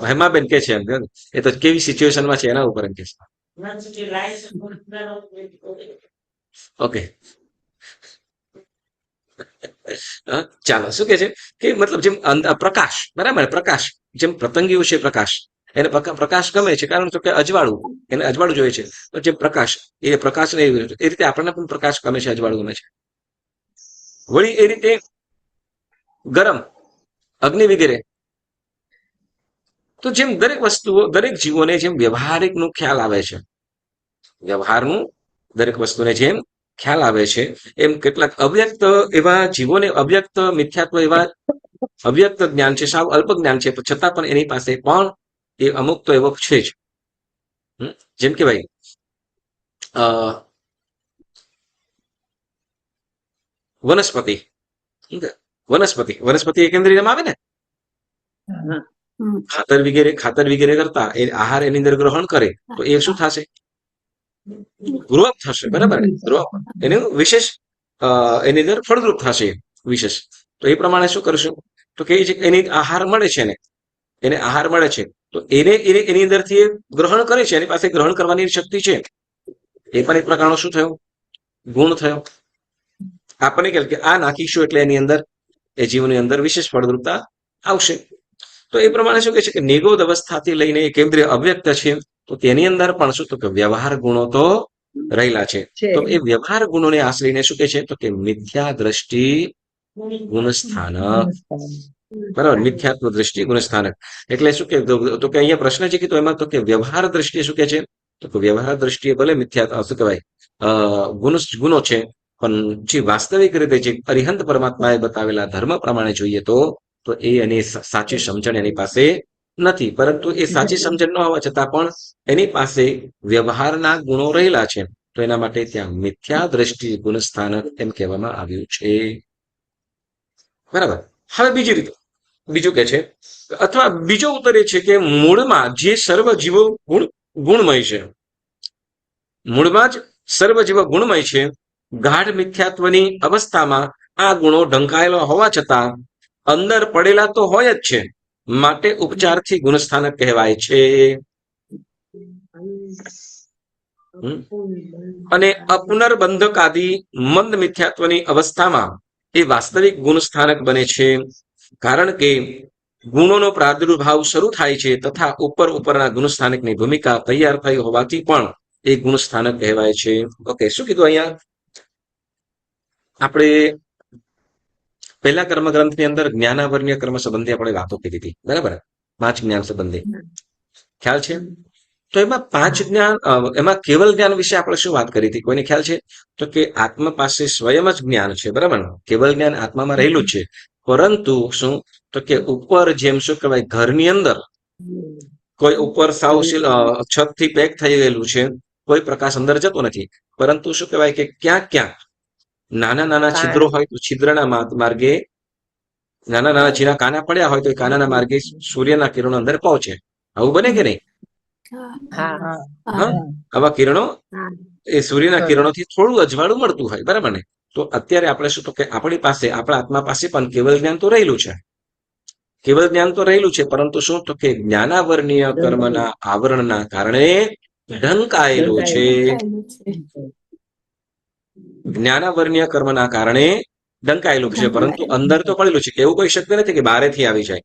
હેમાબેન કે છે, એમ એ તો કેવી સિચ્યુએશનમાં છે એના ઉપર એમ કે છે. ઓકે, ચાલો, શું કે છે કે મતલબ જેમ પ્રકાશ, બરાબર, પ્રકાશ જેમ પતંગિયું છે, પ્રકાશ એને પ્રકાશ ગમે છે, કારણ કે અજવાળું, એને અજવાળું જોઈએ છે. તો જેમ પ્રકાશ એ રીતે આપણને પણ પ્રકાશ ગમે છે, અજવાળું ગમે છે. વળી એ રીતે ગરમ, અગ્નિ વગેરે. તો જેમ દરેક વસ્તુઓ, દરેક જીવોને જેમ વ્યવહારિક નું ખ્યાલ આવે છે, વ્યવહારનું દરેક વસ્તુને જેમ ખ્યાલ આવે છે, એમ કેટલાક અવ્યક્ત એવા જીવોને અવ્યક્ત મિથ્યાત્વ એવા અવ્યક્ત જ્ઞાન છે, સાવ અલ્પ જ્ઞાન છે, છતાં પણ એની પાસે પણ એ અમુક તો એવો છે જ. જેમ કે ભાઈ વનસ્પતિ વનસ્પતિ એકંદરીયમાં આવે ને, ખાતર વગેરે કરતા એ આહાર એની અંદર ગ્રહણ કરે તો એ શું થશે? ગ્રોઅપ થશે, બરાબર ને? ગ્રોઅપ એનું વિશેષ એની અંદર ફળદ્રુપ થશે વિશેષ. તો એ પ્રમાણે શું કરશું? તો કે એની આહાર મળે છે ને, એને આહાર મળે છે તો એને એની અંદરથી ગ્રહણ કરે છે, એની પાસે ગ્રહણ કરવાની શક્તિ છે. એ પણ એક પ્રકારનો શું થયો? ગુણ થયો. આપણને કહે કે આ નાખીશું એટલે એની અંદર એ જીવની અંદર વિશેષ ફળદ્રુપતા આવશે. તો એ પ્રમાણે શું કહે છે કે નિગોદ અવસ્થાથી લઈને કેન્દ્રીય અવ્યક્ત છે, તો તેની અંદર પણ શું તો કે વ્યવહાર ગુણો તો રહેલા છે. તો એ વ્યવહાર ગુણોને આશ્રયને શું કે છે તો કે મિથ્યા દ્રષ્ટિ ગુણસ્થાનક, બરાબર, મિથ્યાત્વ દ્રષ્ટિ ગુણસ્થાનક. એટલે શું કે તો કે અહીંયા પ્રશ્ન છે કે તો એમાં તો કે વ્યવહાર દ્રષ્ટિએ શું કે છે તો કે વ્યવહાર દ્રષ્ટિએ ભલે મિથ્યા શું કહેવાય ગુણો છે, પણ જે વાસ્તવિક રીતે જે અરિહંત પરમાત્માએ બતાવેલા ધર્મ પ્રમાણે જોઈએ તો એ એની સાચી સમજણ એની પાસે નથી. પરંતુ એ સાચી સમજણ ન હોવા છતાં પણ એની પાસે વ્યવહારના ગુણો રહેલા છે, તો એના માટે ત્યાં મિથ્યા દ્રષ્ટિ ગુણસ્થાનક એમ કહેવામાં આવ્યું છે, બરાબર. હવે બીજું કે છે, અથવા બીજો ઉત્તર એ છે કે મૂળમાં જે સર્વ જીવો ગુણમય છે, મૂળમાં જ સર્વ જીવો ગુણમય છે. ગાઢ મિથ્યાત્વની અવસ્થામાં આ ગુણો ઢંકાયેલા હોવા છતાં અંદર પડેલા તો હોય જ છે, માટે ઉપચારથી ગુણસ્થાનક કહેવાય છે. અને અપુનર્બંધક આદિ મંદ મિથ્યાત્વની અવસ્થામાં એ વાસ્તવિક ગુણસ્થાનક બને છે, કારણ કે ગુણોનો પ્રાદુર્ભાવ શરૂ થાય છે તથા ઉપરના ગુણસ્થાનકની ભૂમિકા તૈયાર થઈ હોવાથી પણ એ ગુણસ્થાનક કહેવાય છે. ઓકે, શું કીધું અહીંયા? આપણે પહેલા કર્મગ્રંથની અંદર જ્ઞાનાવર્ણ્ય કર્મ સંબંધી આપણે વાતો કરી હતી, બરાબર? 5 જ્ઞાન સંબંધી ખ્યાલ છે. તો એમાં 5 જ્ઞાન, એમાં કેવલ જ્ઞાન વિશે આપણે શું વાત કરી હતી? કોઈને ખ્યાલ છે? તો કે આત્મા પાસે સ્વયં જ જ્ઞાન છે, બરાબર? કેવલ જ્ઞાન આત્મામાં રહેલું છે, પરંતુ શું તો કે ઉપર જેમ શું કહેવાય ઘરની અંદર કોઈ ઉપર સાવ છત થી પેક થઈ ગયેલું છે, કોઈ પ્રકાશ અંદર જતો નથી, પરંતુ શું કહેવાય કે ક્યાંક નાના છિદ્રો હોય તો છિદ્રના માર્ગે નાના જીના કાના પડ્યા હોય તો એ કાનાના માર્ગે સૂર્યના કિરણો અંદર પહોંચે. આવું બને કે નહીં? આવા કિરણો એ સૂર્યના કિરણોથી થોડું અજવાળું મળતું હોય, બરાબર ને? તો અત્યારે આપણે શું તો કે આપણી પાસે, આપણા આત્મા પાસે પણ કેવલ જ્ઞાન તો રહેલું છે, કેવલ જ્ઞાન તો રહેલું છે, પરંતુ શું તો કે જ્ઞાનાવર્ણીય કર્મના આવરણના કારણે ઢંકાયેલું છે. જ્ઞાનાવર્ણીય કર્મના કારણે ઢંકાયેલું છે, પરંતુ અંદર તો પડેલું છે. એવું કોઈ શક્તિ નથી કે બહારેથી આવી જાય.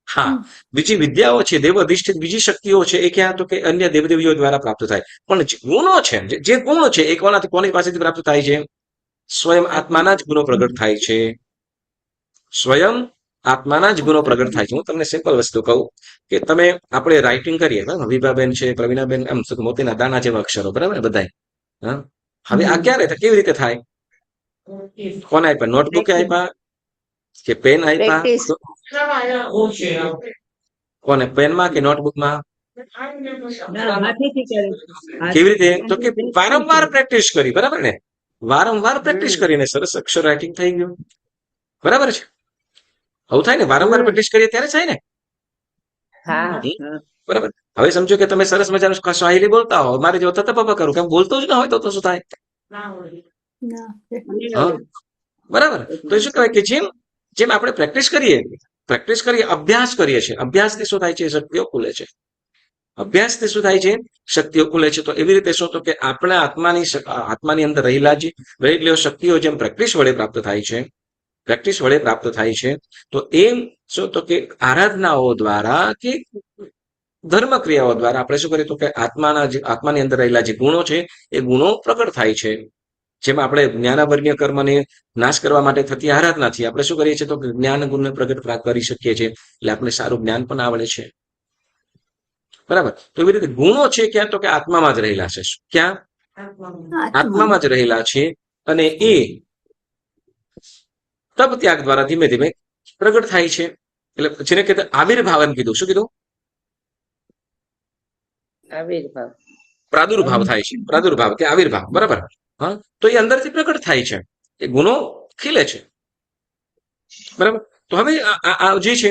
હા, બીજી વિદ્યાઓ છે, દેવ અધિષ્ઠિત બીજી શક્તિઓ છે, એ ક્યાં તો કે અન્ય દેવદેવીઓ દ્વારા પ્રાપ્ત થાય. પણ ગુણો છે, જે ગુણો છે એ કોની પાસેથી પ્રાપ્ત થાય છે? સ્વયં આત્માના જ ગુણો પ્રગટ થાય છે, સ્વયં આત્માના જ ગુણો પ્રગટ થાય છે. હું તમને સિમ્પલ વસ્તુ કહું કે તમે આપણે રાઇટિંગ કરીએ, વિભાબેન છે, પ્રવીણાબેન, એમ મોતીના દાના જેવા અક્ષરો, બરાબર બધા. હા, હવે આ ક્યારે કેવી રીતે થાય? કોને આપ્યા? નોટબુકે આપ્યા કે પેન આપ્યા? કોને? પેનમાં કે નોટબુકમાં? કેવી રીતે? તો કે વારંવાર પ્રેક્ટિસ કરી, બરાબર ને? વારંવાર પ્રેક્ટિસ કરીને સરસ અક્ષર રાઇટિંગ થઈ ગયું. બરાબર છે? આવું થાય ને, વારંવાર પ્રેક્ટિસ કરીએ ત્યારે થાય ને. હા બરાબર. હવે સમજો કે તમે સરસ મજાનું શાયરી બોલતા હો, મારે જો તતપપ કરું, કેમ બોલતો જ ના હોય તો શું થાય? હા, બરાબર. તો એ શું કહેવાય કે જેમ જેમ આપણે પ્રેક્ટિસ કરીએ, અભ્યાસ કરીએ છીએ, અભ્યાસથી શું થાય છે? શક્તિઓ ખુલે છે. અભ્યાસથી શું થાય છે? શક્તિઓ ખુલે છે. તો એવી રીતે શું તો કે આપણા આત્માની અંદર રહેલી શક્તિઓ જેમ પ્રેક્ટિસ વડે પ્રાપ્ત થાય છે, તો એમ શું તો કે આરાધનાઓ દ્વારા કે ધર્મ ક્રિયાઓ દ્વારા આપણે શું કરીએ તો કે આત્માની અંદર રહેલા જે ગુણો છે એ ગુણો પ્રગટ થાય છે. જેમાં આપણે જ્ઞાનાવર્ગીય કર્મને નાશ કરવા માટે થતી આરાધનાથી આપણે શું કરીએ છીએ તો જ્ઞાન ગુણને પ્રગટ કરી શકીએ છીએ. એટલે આપણે સારું જ્ઞાન પણ આવડે છે. બરાબર. તો એવી રીતે ગુણો છે ક્યાં તો કે આત્મામાં જ રહેલા છે. ક્યાં? આત્મામાં જ રહેલા છે. અને એ તપ ત્યાગ દ્વારા ધીમે ધીમે પ્રગટ થાય છે. એટલે જેને કહેતા આવિર્ભાવ એમ કીધું. શું કીધું? પ્રાદુર્ભાવ થાય છે. પ્રાદુર્ભાવ કે આવિર્ભાવ. બરાબર. હા, તો એ અંદરથી પ્રગટ થાય છે. એ ગુણો ખીલે છે. બરાબર. તો હવે આ જે છે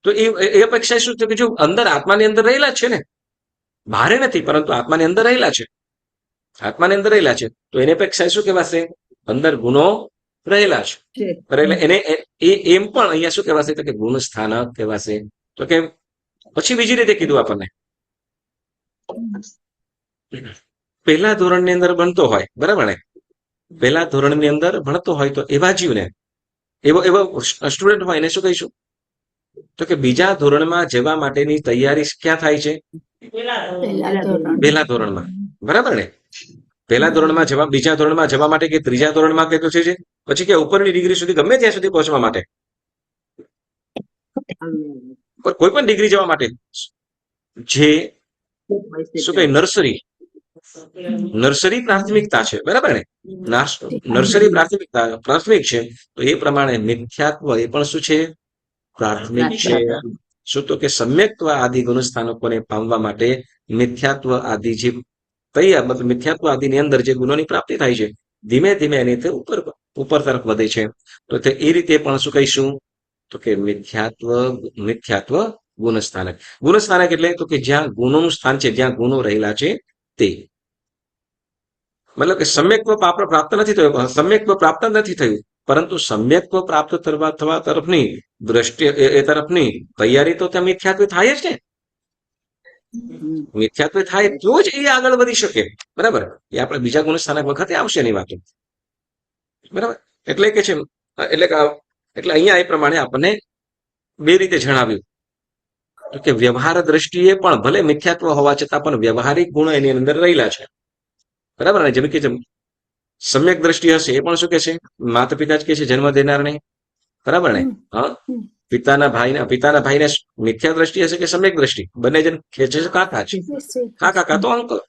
તો એ અપેક્ષા શું છે કે જો અંદર આત્માની અંદર રહેલા છે ને, બહારે નથી પરંતુ આત્માની અંદર રહેલા છે, તો એની અપેક્ષા શું કહેવાશે? અંદર ગુણો રહેલા છે. એટલે એને એમ પણ અહીંયા શું કહેવાશે તો કે ગુણ સ્થાનક કહેવાશે. તો કે પછી બીજી રીતે કીધું આપણને, પહેલા ધોરણની અંદર ભણતો હોય, બરાબર ને, પહેલા ધોરણની અંદર ભણતો હોય તો એવા જીવને એવો સ્ટુડન્ટ હોય એને શું કહીશું તો કે બીજા ધોરણમાં જવા માટેની તૈયારી ક્યાં થાય છે? પહેલા ધોરણમાં. બરાબર ને? પહેલા ધોરણમાં બીજા ધોરણમાં જવા માટે કે ત્રીજા ધોરણમાં કે છે પછી કે ઉપરની ડિગ્રી સુધી ગમે ત્યાં સુધી પહોંચવા માટે, કોઈ પણ ડિગ્રી જવા માટે જે શું કહે નર્સરી પ્રાથમિકતા છે. બરાબર ને? નર્સરી પ્રાથમિક છે. તો એ પ્રમાણે મિથ્યાત્વ એ પણ શું છે? પ્રાથમિક છે. શું તો કે સમ્યક્ત્વ આદિ ગુણ સ્થાનકોને પામવા માટે મિથ્યાત્વ આદિ જે મિથ્યાત્વ આદિની અંદર જે ગુણોની પ્રાપ્તિ થાય છે, ધીમે ધીમે એની ઉપર તરફ વધે છે. તો એ રીતે પણ શું કહીશું તો કે મિથ્યાત્વ ગુણસ્થાનક. ગુણસ્થાનક એટલે તો કે જ્યાં ગુણોનું સ્થાન છે, જ્યાં ગુણો રહેલા છે તે. મતલબ કે સમ્યક્ત્વ પ્રાપ્ત નથી થયું, પરંતુ સમ્યક્ત્વ પ્રાપ્ત થવા તરફની દ્રષ્ટિ એ તરફની તૈયારી તો ત્યાં મિથ્યાત્વ થાય જ ને. મિથ્યાત્વ થાય તો જ એ આગળ વધી શકે. બરાબર. એ આપણે બીજા ગુણસ્થાનક વખતે આવશે એની વાતો. બરાબર. એટલે કે છે એટલે અહીંયા એ પ્રમાણે આપણને બે રીતે જણાવ્યું કે વ્યવહાર દ્રષ્ટિએ પણ ભલે મિથ્યાત્વ હોવા છતાં પણ વ્યવહારિક ગુણો એની અંદર રહેલા છે. બરાબર ને? જેમ કે સમ્યક દ્રષ્ટિ હશે એ પણ શું કે છે? માતા પિતા જ કે છે જન્મ દેનારને. બરાબર ને? હા, પિતાના ભાઈને મિથ્યા દ્રષ્ટિ હશે કે સમ્યક દ્રષ્ટિ? બંને જણ ખેંચે છે કાકા છે. કાકા તો અંકલ.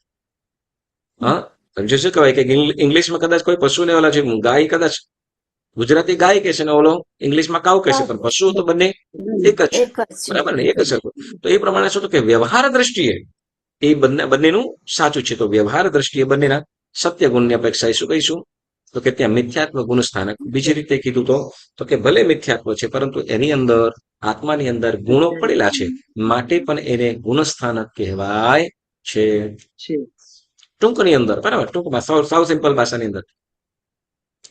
હા, સમજો શું કહેવાય કે ઇંગ્લિશમાં કદાચ કોઈ પશુને ઓલા છે ગાય, કદાચ ગુજરાતી ગાય કે છે ને ઓલો ઇંગ્લિશમાં કાવ કે છે, પણ પશુ તો બંને એક જ છે. બરાબર ને? એક જ. તો એ પ્રમાણે શું કે વ્યવહાર દ્રષ્ટિએ એ બંનેનું સાચું છે. તો વ્યવહાર દ્રષ્ટિએ બંનેના સત્ય ગુણની અપેક્ષા શું કહીશું તો કે ત્યાં મિથ્યાત્વ ગુણ સ્થાનક. બીજી રીતે કીધું તો કે ભલે મિથ્યાત્વ છે પરંતુ એની અંદર આત્માની અંદર ગુણો પડેલા છે, માટે પણ એને ગુણ સ્થાનક કહેવાય છે. ટૂંકની અંદર, બરાબર, ટૂંકમાં સાવ સિમ્પલ ભાષાની અંદર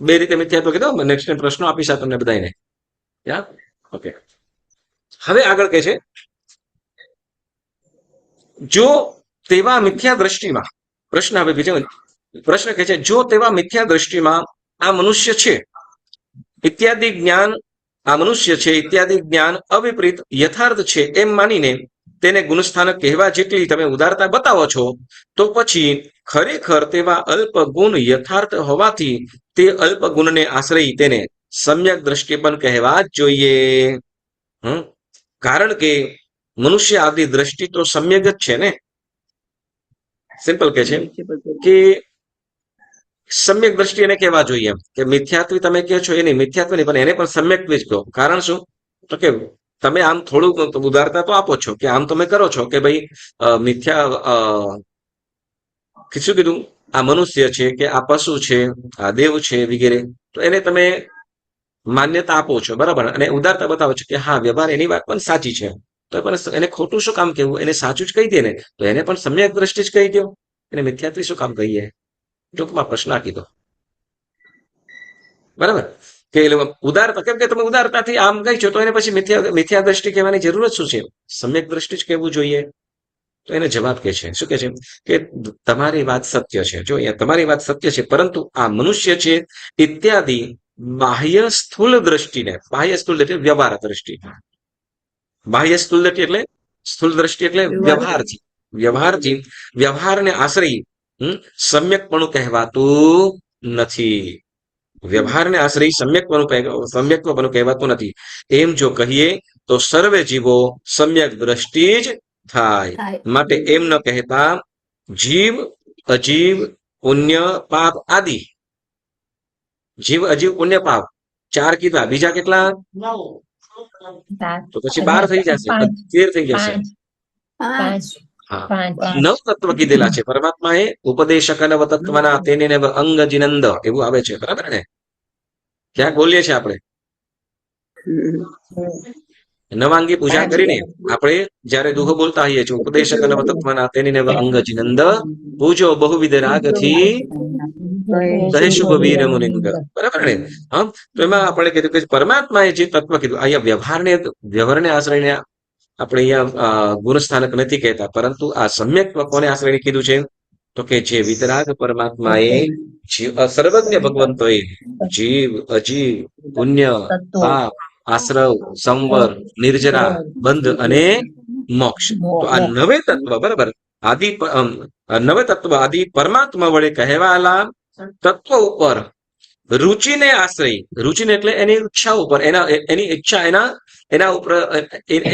બે રીતે મિથ્યાત્વ કીધું. નેક્સ્ટ ટાઈમ પ્રશ્નો આપીશ તમને બધાને. ઓકે. હવે આગળ કે છે જો તેવા મિથ્યા દ્રષ્ટિમાં, પ્રશ્ન હવે બીજો પ્રશ્ન કે છે જો તેવા મિથ્યા દ્રષ્ટિમાં આ મનુષ્ય છે ઇત્યાદિ જ્ઞાન અવિપરીત યથાર્થ છે એમ માનીને તેને ગુણસ્થાનક કહેવા જેટલી તમે ઉદારતા બતાવો છો, તો પછી ખરેખર તેવા અલ્પ ગુણ યથાર્થ હોવાથી તે અલ્પ ગુણને આશ્રય તેને સમ્યક દ્રષ્ટિ પણ કહેવા જ જોઈએ. કારણ કે મનુષ્ય આદિ દ્રષ્ટિ તો સમ્યક જ છે ને. સિમ્પલ કે છે કે સમ્યક દ્રષ્ટિ એને કહેવા જોઈએ એમ કે મિથ્યાત્વી તમે કહો છો એની મિથ્યાત્વ નહીં, પણ એને પણ સમ્યક્ત્વી જ કહો. કારણ શું તો કે તમે આમ થોડુંક ઉદારતા તો આપો છો કે આમ તમે કરો છો કે ભાઈ મિથ્યા શું કીધું આ મનુષ્ય છે કે આ પશુ છે, આ દેવ છે વગેરે, તો એને તમે માન્યતા આપો છો, બરાબર, અને ઉદારતા બતાવો છો કે હા વ્યવહાર એની વાત પણ સાચી છે, તો પણ એને ખોટું શું કામ કહેવું, એને સાચું જ કહી દે ને, તો એને પણ સમ્યક દ્રષ્ટિ જ કહી દો, એને મિથ્યાત્વી શું કામ કહીએ? ટૂંકમાં પ્રશ્ન આપી દો, બરાબર, કે ઉદારતા, કેમ કે તમે ઉદારતાથી આમ કહી છો તો એને પછી મિથ્યા દ્રષ્ટિ કહેવાની જરૂરત શું છે? સમ્યક દ્રષ્ટિ જ કહેવું જોઈએ. તો એને જવાબ કે છે, શું કે છે કે તમારી વાત સત્ય છે, જો અહીંયા તમારી વાત સત્ય છે, પરંતુ આ મનુષ્ય છે ઇત્યાદિ બાહ્ય સ્થૂળ દ્રષ્ટિને, બાહ્ય સ્થૂળ એટલે વ્યવહાર દ્રષ્ટિ, બાહ્ય સ્થૂળ દ્રષ્ટિ એટલે સ્થૂળ દ્રષ્ટિ એટલે વ્યવહારથી, વ્યવહારને આશ્રય સમ્યકપણું કહેવાતું નથી. વ્યવહારને આશ્રય સમ્યકપણું કહેવાતું નથી. એમ જો કહીએ તો સર્વે જીવો સમ્યક દ્રષ્ટિ જ થાય. માટે એમ ન કહેતા જીવ, અજીવ, પુણ્ય, પાપ આદિ, જીવ, અજીવ, પુણ્ય, પાપ 4 કીધા, બીજા કેટલા? 7 તો પછી 12 થઈ જશે, 13 થઈ જશે. 5 હા, 5 9 તત્વ કીધેલા છે પરમાત્માએ. ઉપદેશક નવ તત્વના તેને અંગ જીનંદ એવું આવે છે, બરાબર ને? ક્યાંક બોલીએ છીએ આપણે નવાંગી પૂજા કરીને, આપણે જયારે દુહો બોલતા હોઈએ છીએ, ઉપદેશક નવ તત્વના તેને અંગ જીનંદ પૂજો બહુવિધ રાગથી કહે શુભ વીર મુનિંગ, બરાબર ને? હા, તો એમાં આપણે કીધું કે પરમાત્માએ જે તત્વ કીધું, અહીંયા વ્યવહારને આશ્રયને આપણે અહીંયા ગુણસ્થાનક નથી કહેતા, પરંતુ આ સમ્યક કોને આશ્રયને કીધું છે? તો કે જે વિતરાગ પરમાત્માએ સર્વજ્ઞ ભગવંતોએ જીવ, અજીવ, પુણ્ય, પાપ, આશ્રવ, સંવર, નિર્જરા, બંધ અને મોક્ષ, તો આ નવે તત્વ, બરાબર, નવે તત્વ આદિ પરમાત્મા વડે કહેવાયેલા તત્વ ઉપર રુચિને આશ્રય, રુચિને એટલે એની ઈચ્છા ઉપર, એની ઈચ્છા, એના ઉપર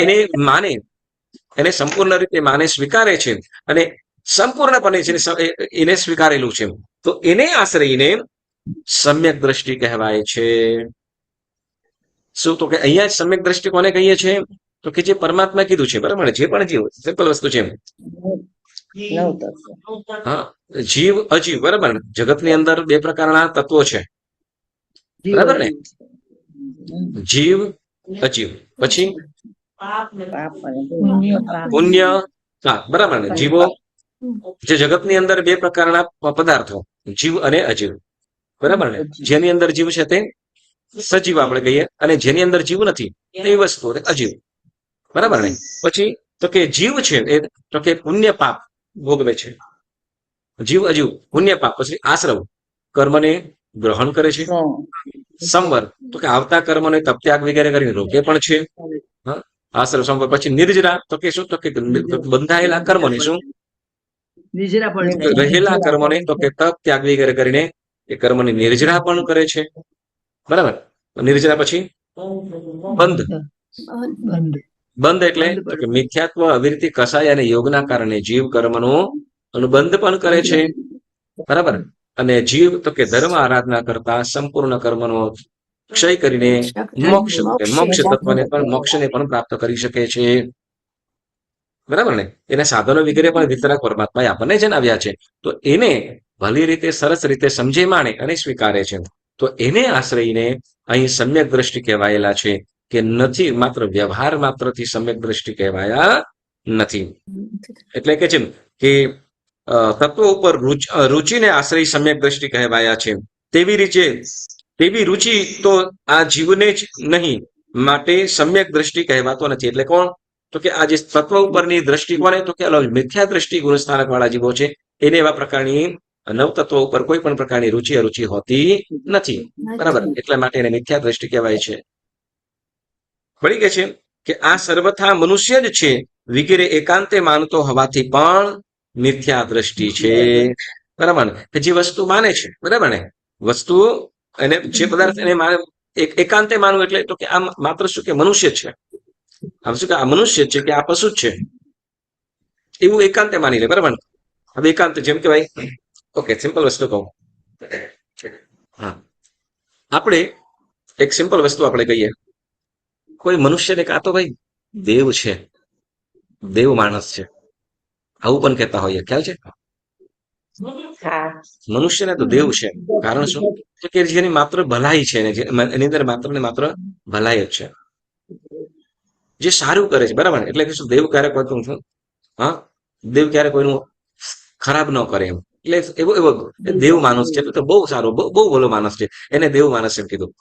એને માને, એને સંપૂર્ણ રીતે માને, સ્વીકારે છે, અને સંપૂર્ણપણે એને સ્વીકારેલું છે, તો એને આશ્રયને સમ્યક દ્રષ્ટિ કહેવાય છે. શું? તો કે અહીંયા સમ્યક દ્રષ્ટિ કોને કહીએ છીએ? તો કે જે પરમાત્મા કીધું છે, બરાબર, જે પણ જીવ, સિમ્પલ વસ્તુ છે. હા, જીવ, અજીવ, બરાબર, જગતની અંદર 2 પ્રકારના તત્વો છે, બરાબર ને? જીવ, અજીવ, પછી પુણ્ય, પાપ, બરાબર ને? જીવો, જે જગતની અંદર 2 પ્રકારના પદાર્થો, જીવ અને અજીવ, બરાબર ને? જેની અંદર જીવ છે તે સજીવ આપણે કહીએ, અને જેની અંદર જીવ નથી એ વસ્તુ અજીવ, બરાબર ને? પછી તો કે જીવ છે એ તો કે પુણ્ય પાપ ભોગવે છે, જીવ, અજીવ, પુણ્ય પાપ, પછી આશ્રવ, કર્મને ગ્રહણ કરે છે, સંવર તો કે આવતા કર્મને તપ ત્યાગ વગેરે કરીને રોકે પણ છે, આશ્રવ, સંવર, પછી નિર્જરા તો કે શું? તો કે બંધાયેલા કર્મને, શું? રહેલા કર્મને તો કે તપ ત્યાગ વગેરે કરીને એ કર્મની નિર્જરા પણ કરે છે, બરાબર. નિર્જરા પછી બંધ, બંધ એટલે તો કે મિથ્યાત્વ, અવિરતિ, કસાય અને યોગના કારણે જીવ કર્મનો અનુબંધ પણ કરે છે, બરાબર. અને જીવ તો કે ધર્મ આરાધના કરતા સંપૂર્ણ કર્મનો ક્ષય કરીને મોક્ષ તત્વને પણ, મોક્ષને પણ પ્રાપ્ત કરી શકે છે, બરાબર ને? એના સાધનો વગેરે પણ વિતરાગ પરમાત્માએ આપણને જણાવ્યા છે, તો એને ભલી રીતે, સરસ રીતે સમજે, માણે અને સ્વીકારે છે, તો એને આશ્રયને અહીં સમ્યક દ્રષ્ટિ કહેવાયેલા છે, કે નથી માત્ર વ્યવહાર માત્રથી સમ્યક દ્રષ્ટિ કહેવાયા નથી. એટલે કે છે કે તત્વો ઉપર રુચિને આશ્રય સમ્યક દ્રષ્ટિ કહેવાયા છે. તેવી રુચિ તો આ જીવને જ નહીં, માટે સમ્યક દ્રષ્ટિ કહેવાતો નથી. એટલે કોણ? તો કે આ જે તત્વ ઉપરની દ્રષ્ટિ કોને? તો કે મિથ્યા દ્રષ્ટિ ગુણસ્થાનક વાળા જીવો છે, એને એવા પ્રકારની નવ તત્વો ઉપર કોઈ પણ પ્રકારની રુચિ અરુચિ હોતી નથી, બરાબર. એટલા માટે એને મિથ્યા દ્રષ્ટિ કહેવાય છે. વળી કે છે કે આ સર્વથા મનુષ્ય જ છે વગેરે એકાંતે માનતો હોવાથી પણ મિથ્યા દ્રષ્ટિ છે, બરાબર. કે જે વસ્તુ માને છે, બરાબર ને, વસ્તુ એને જે પદાર્થ એને માને, એકાંતે માનવું એટલે તો કે આ માત્ર શું કે મનુષ્ય છે, આમ શું કે આ મનુષ્ય છે કે આ પશુ જ છે, એવું એકાંતે માની લે, બરાબર. હવે એકાંત જેમ કે ભાઈ, ઓકે, સિમ્પલ વસ્તુ કહું. હા, આપણે એક સિમ્પલ વસ્તુ આપણે કહીએ, કોઈ મનુષ્યને કાં તો ભાઈ દેવ છે, દેવ માણસ છે, આવું પણ કહેતા હોઈએ, ખ્યાલ છે? મનુષ્ય ને તો દેવ છે. કારણ શું? તો કે જેની માત્ર ભલાઈ છે ને એની અંદર માત્ર ને માત્ર ભલાઈ જ છે, જે સારું કરે છે, બરાબર ને? એટલે કે શું, દેવ ક્યારેક હોતું શું, હા, દેવ ક્યારે કોઈનું ખરાબ ન કરે એમ. એટલે એવો એવો દેવ માણસ છે, તો બહુ સારો, બહુ બહુ ભલો માણસ છે, એને દેવ માણસ એમ કીધું.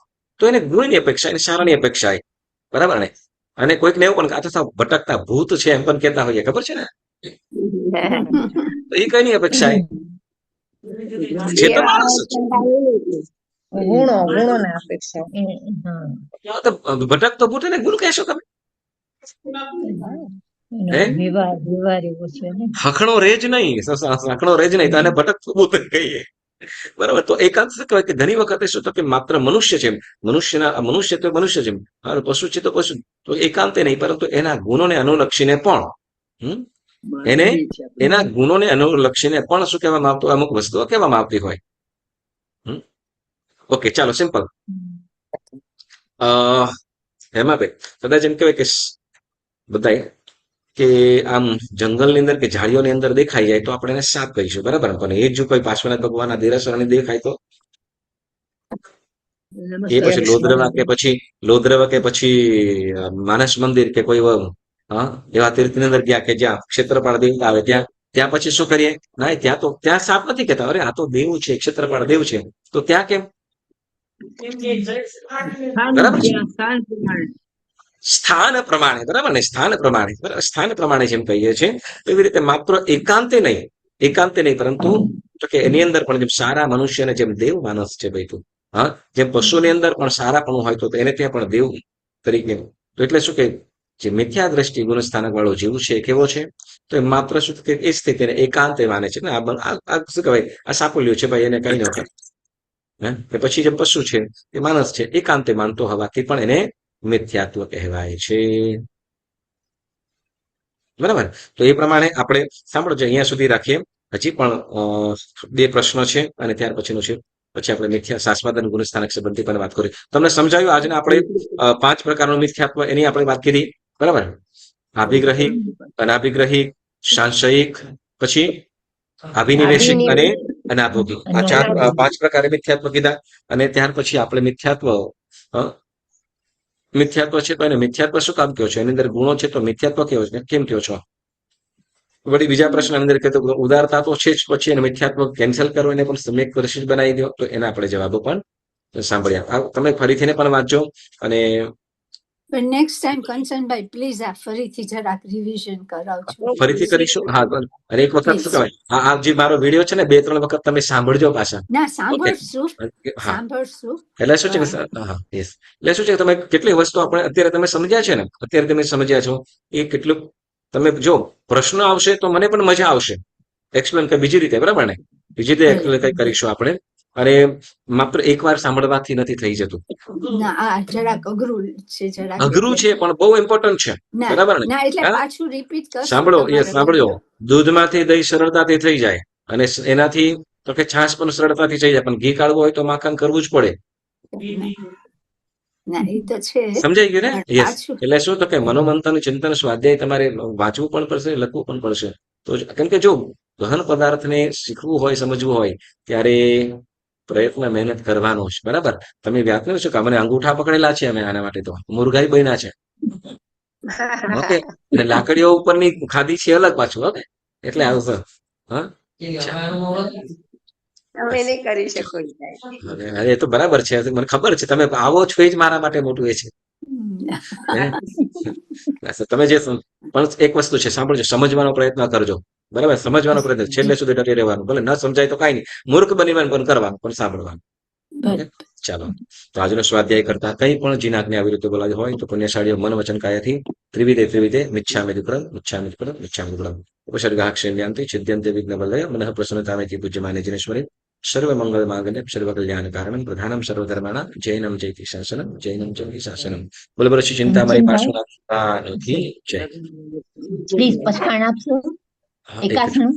તો એને ગુણની અપેક્ષા, એને સારાની અપેક્ષા, બરાબર ને? અને કોઈકને એવું પણ, આ તો સાવ ભટકતા ભૂત છે એમ પણ કહેતા હોઈએ, ખબર છે ને? તો એ કઈની અપેક્ષા, છે તો માણસ જ. ગુણો ને અપેક્ષા. હા, તો ભટકતો ભૂત એને ગુણ કહેશો તમે? એનો હે? વ્યવહાર એવો છે ને. હખણો રેજ નહીં, હખણો રેજ નહીં, તો એને ભટકતો ભૂત કહીએ, બરાબર? તો એકાંત શું કહેવાય કે ઘણી વખતે શું, તો કે માત્ર મનુષ્ય છે, મનુષ્ય તો મનુષ્ય છે, પશુ છે તો પશુ, તો એકાંતે નહીં, પરંતુ એના ગુણોને અનુલક્ષીને પણ, એને એના ગુણોને અનુલક્ષીને પણ શું કહેવામાં આવતું, અમુક વસ્તુઓ કહેવામાં આવતી હોય. ઓકે, ચાલો, સિમ્પલ. હેમાભાઈ, કદાચ એમ કહેવાય કે બધાય કે આમ જંગલની અંદર કે ઝાડીઓની અંદર દેખાઈ જાય તો આપણે એને સાપ કહીશું, બરાબર? પણ એ જ જો કોઈ પાર્શ્વનાથ ભગવાનના દેરાસરની દેખાય તો એ પછી લોધરવા કે પછી માનસ મંદિર કે કોઈ હા એવા તીર્થની અંદર ગયા કે જ્યાં ક્ષેત્રપાળ દેવતા આવે, ત્યાં ત્યાં પછી શું કરીએ? ના, ત્યાં સાપ નથી કહેતા, અરે આ તો દેવ છે, ક્ષેત્રપાળ દેવ છે, તો ત્યાં કેમ? બરાબર છે, સ્થાન પ્રમાણે, બરાબર ને? સ્થાન પ્રમાણે, સ્થાન પ્રમાણે જેમ કહીએ છીએ, એવી રીતે માત્ર એકાંતે નહીં, પરંતુ તો કે એની અંદર પણ જેમ સારા મનુષ્યને જેમ દેવ માનસ છે ભાઈ તું, હા, જેમ પશુની અંદર પણ સારાપણું હોય તો એને ત્યાં પણ દેવ તરીકે. તો એટલે શું કે જે મિથ્યા દ્રષ્ટિ ગુણસ્થાનક વાળો જીવ છે એ કેવો છે? તો એ માત્ર શું કે એ સ્થિતિને એકાંતે માને છે ને, આ શું કહેવાય, આ સાપુલ્યું છે ભાઈ, એને કઈ ન થાય. કે પછી જે પશુ છે એ માણસ છે, એકાંતે માનતો હોવાથી પણ એને મિથ્યાત્વ કહેવાય છે, બરાબર? તો એ પ્રમાણે આપણે સાંભળો, અહીંયા સુધી રાખીએ. હજી પણ 2 પ્રશ્નો છે અને ત્યાર પછીનું છે, પછી આપણે મિથ્યા શાસ્વાદન ગુણસ્થાનક સંબંધી પણ વાત કરી. તમને સમજાયું? આજના આપણે 5 પ્રકારનું મિથ્યાત્વ એની આપણે વાત કરી, બરાબર? આભિગ્રહિક, અનાભિગ્રહિક, સાંશયિક, પછી અભિનિવેશિક અને અનાભોગિક, આ 5 પ્રકારે મિથ્યાત્વ કીધા. અને ત્યાર પછી આપણે મિથ્યાત્વ છે તો એને મિથ્યાત્વ શું કામ કહો છો? એની અંદર ગુણો છે તો મિથ્યાત્વ કેવો છે, કેમ કહો છો? વળી બીજા પ્રશ્ન અંદર કહેતો ઉદારતા તો છે જ, પછી એને મિથ્યાત્વ કેન્સલ કરો, એને પણ સમ્યક દર્શિત બનાવી દો, તો એના આપણે જવાબો પણ સાંભળ્યા. તમે ફરીથી પણ વાંચો અને નેક્સ્ટ ટાઈમ કંચનભાઈ પ્લીઝ આ ફરીથી જરાક રિવિઝન કરાવજો. ફરીથી કરીશું. હા, અને એક વખત શું કહેવાય, આ જે મારો વિડીયો છે ને 2-3 વખત તમે સાંભળજો પાછા. ના, સાંભળશું. એટલે શું છે કે હા, યસ, એટલે શું છે કે તમે કેટલી વસ્તુ આપણે અત્યારે તમે સમજ્યા છે ને, અત્યારે તમે સમજ્યા છો એ કેટલું તમે જો પ્રશ્ન આવશે તો મને પણ મજા આવશે એક્સપ્લેન કે બીજી રીતે, બરાબર ને? બીજી રીતે કઈ કરીશું આપણે. અને માત્ર એકવાર સાંભળવાથી નથી થઈ જતું. અઘરું છે પણ બહુ ઇમ્પોર્ટન્ટ છે, બરાબર ને? સાંભળો, સાંભળજો. દૂધમાંથી દહીં સરળતાથી થઈ જાય અને એનાથી તો કે છાશ પણ સરળતાથી થઈ જાય, પણ ઘી કાઢવું હોય તો માખણ કરવું જ પડે. સમજાઈ ગયું ને? યસ. એટલે શું તો કે મનોમંથન, ચિંતન, સ્વાધ્યાય તમારે વાંચવું પણ પડશે, લખવું પણ પડશે. તો કેમ કે જો ગહન પદાર્થને શીખવું હોય, સમજવું હોય, ત્યારે પ્રયત્ન, મહેનત કરવાનો છે, બરાબર? તમે વ્યાખ્યાન છો કે મને અંગૂઠા પકડેલા છે, અમે આના માટે તો મુરઘાઈ બન્યા છે, ઓકે? અને લાકડીઓ ઉપરની ખાધી છે અલગ પાછું, ઓકે? એટલે આવશે, હા, કરી શકો. એ તો બરાબર છે, મને ખબર છે તમે આવો છો એ જ મારા માટે મોટું એ છે. તમે જે પણ એક વસ્તુ છે, સાંભળજો, સમજવાનો પ્રયત્ન કરજો, બરાબર? સમજવાનો પ્રયત્ન, છેલ્લે સુધી ડટી રહેવાનું, ભલે ન સમજાય તો કઈ નહીં, મૂર્ખ બનીને પણ કરવાનું, પણ સાંભળવાનું. ચાલો, તો આજનો સ્વાધ્યાય કરતા કઈ પણ જીનાકને આવી રીતે બોલાવી હોય તો પુણ્યશાળીઓ મન વચન કાયાથી ત્રિવિધે મિચ્છામિ દુક્કડમ ઉપસર્ગાક્ષેન્યાંતિ છિદ્યંતે વિઘ્નવલ્લય મનઃ પ્રસન્નતામેતિ પૂજ્યમાને જિનેશ્વરે સર્વ મંગળ માંગલ્યં સર્વ કલ્યાણ કારણં પ્રધાનમ સર્વધર્માણાં જૈનમ જયતિ શાસનમ. બોલો બોલો શ્રી ચિંતામણી પાર્શ્વનાથ ભગવાન કી જય. પ્લીઝ પછાણ આપશો એકાસનું.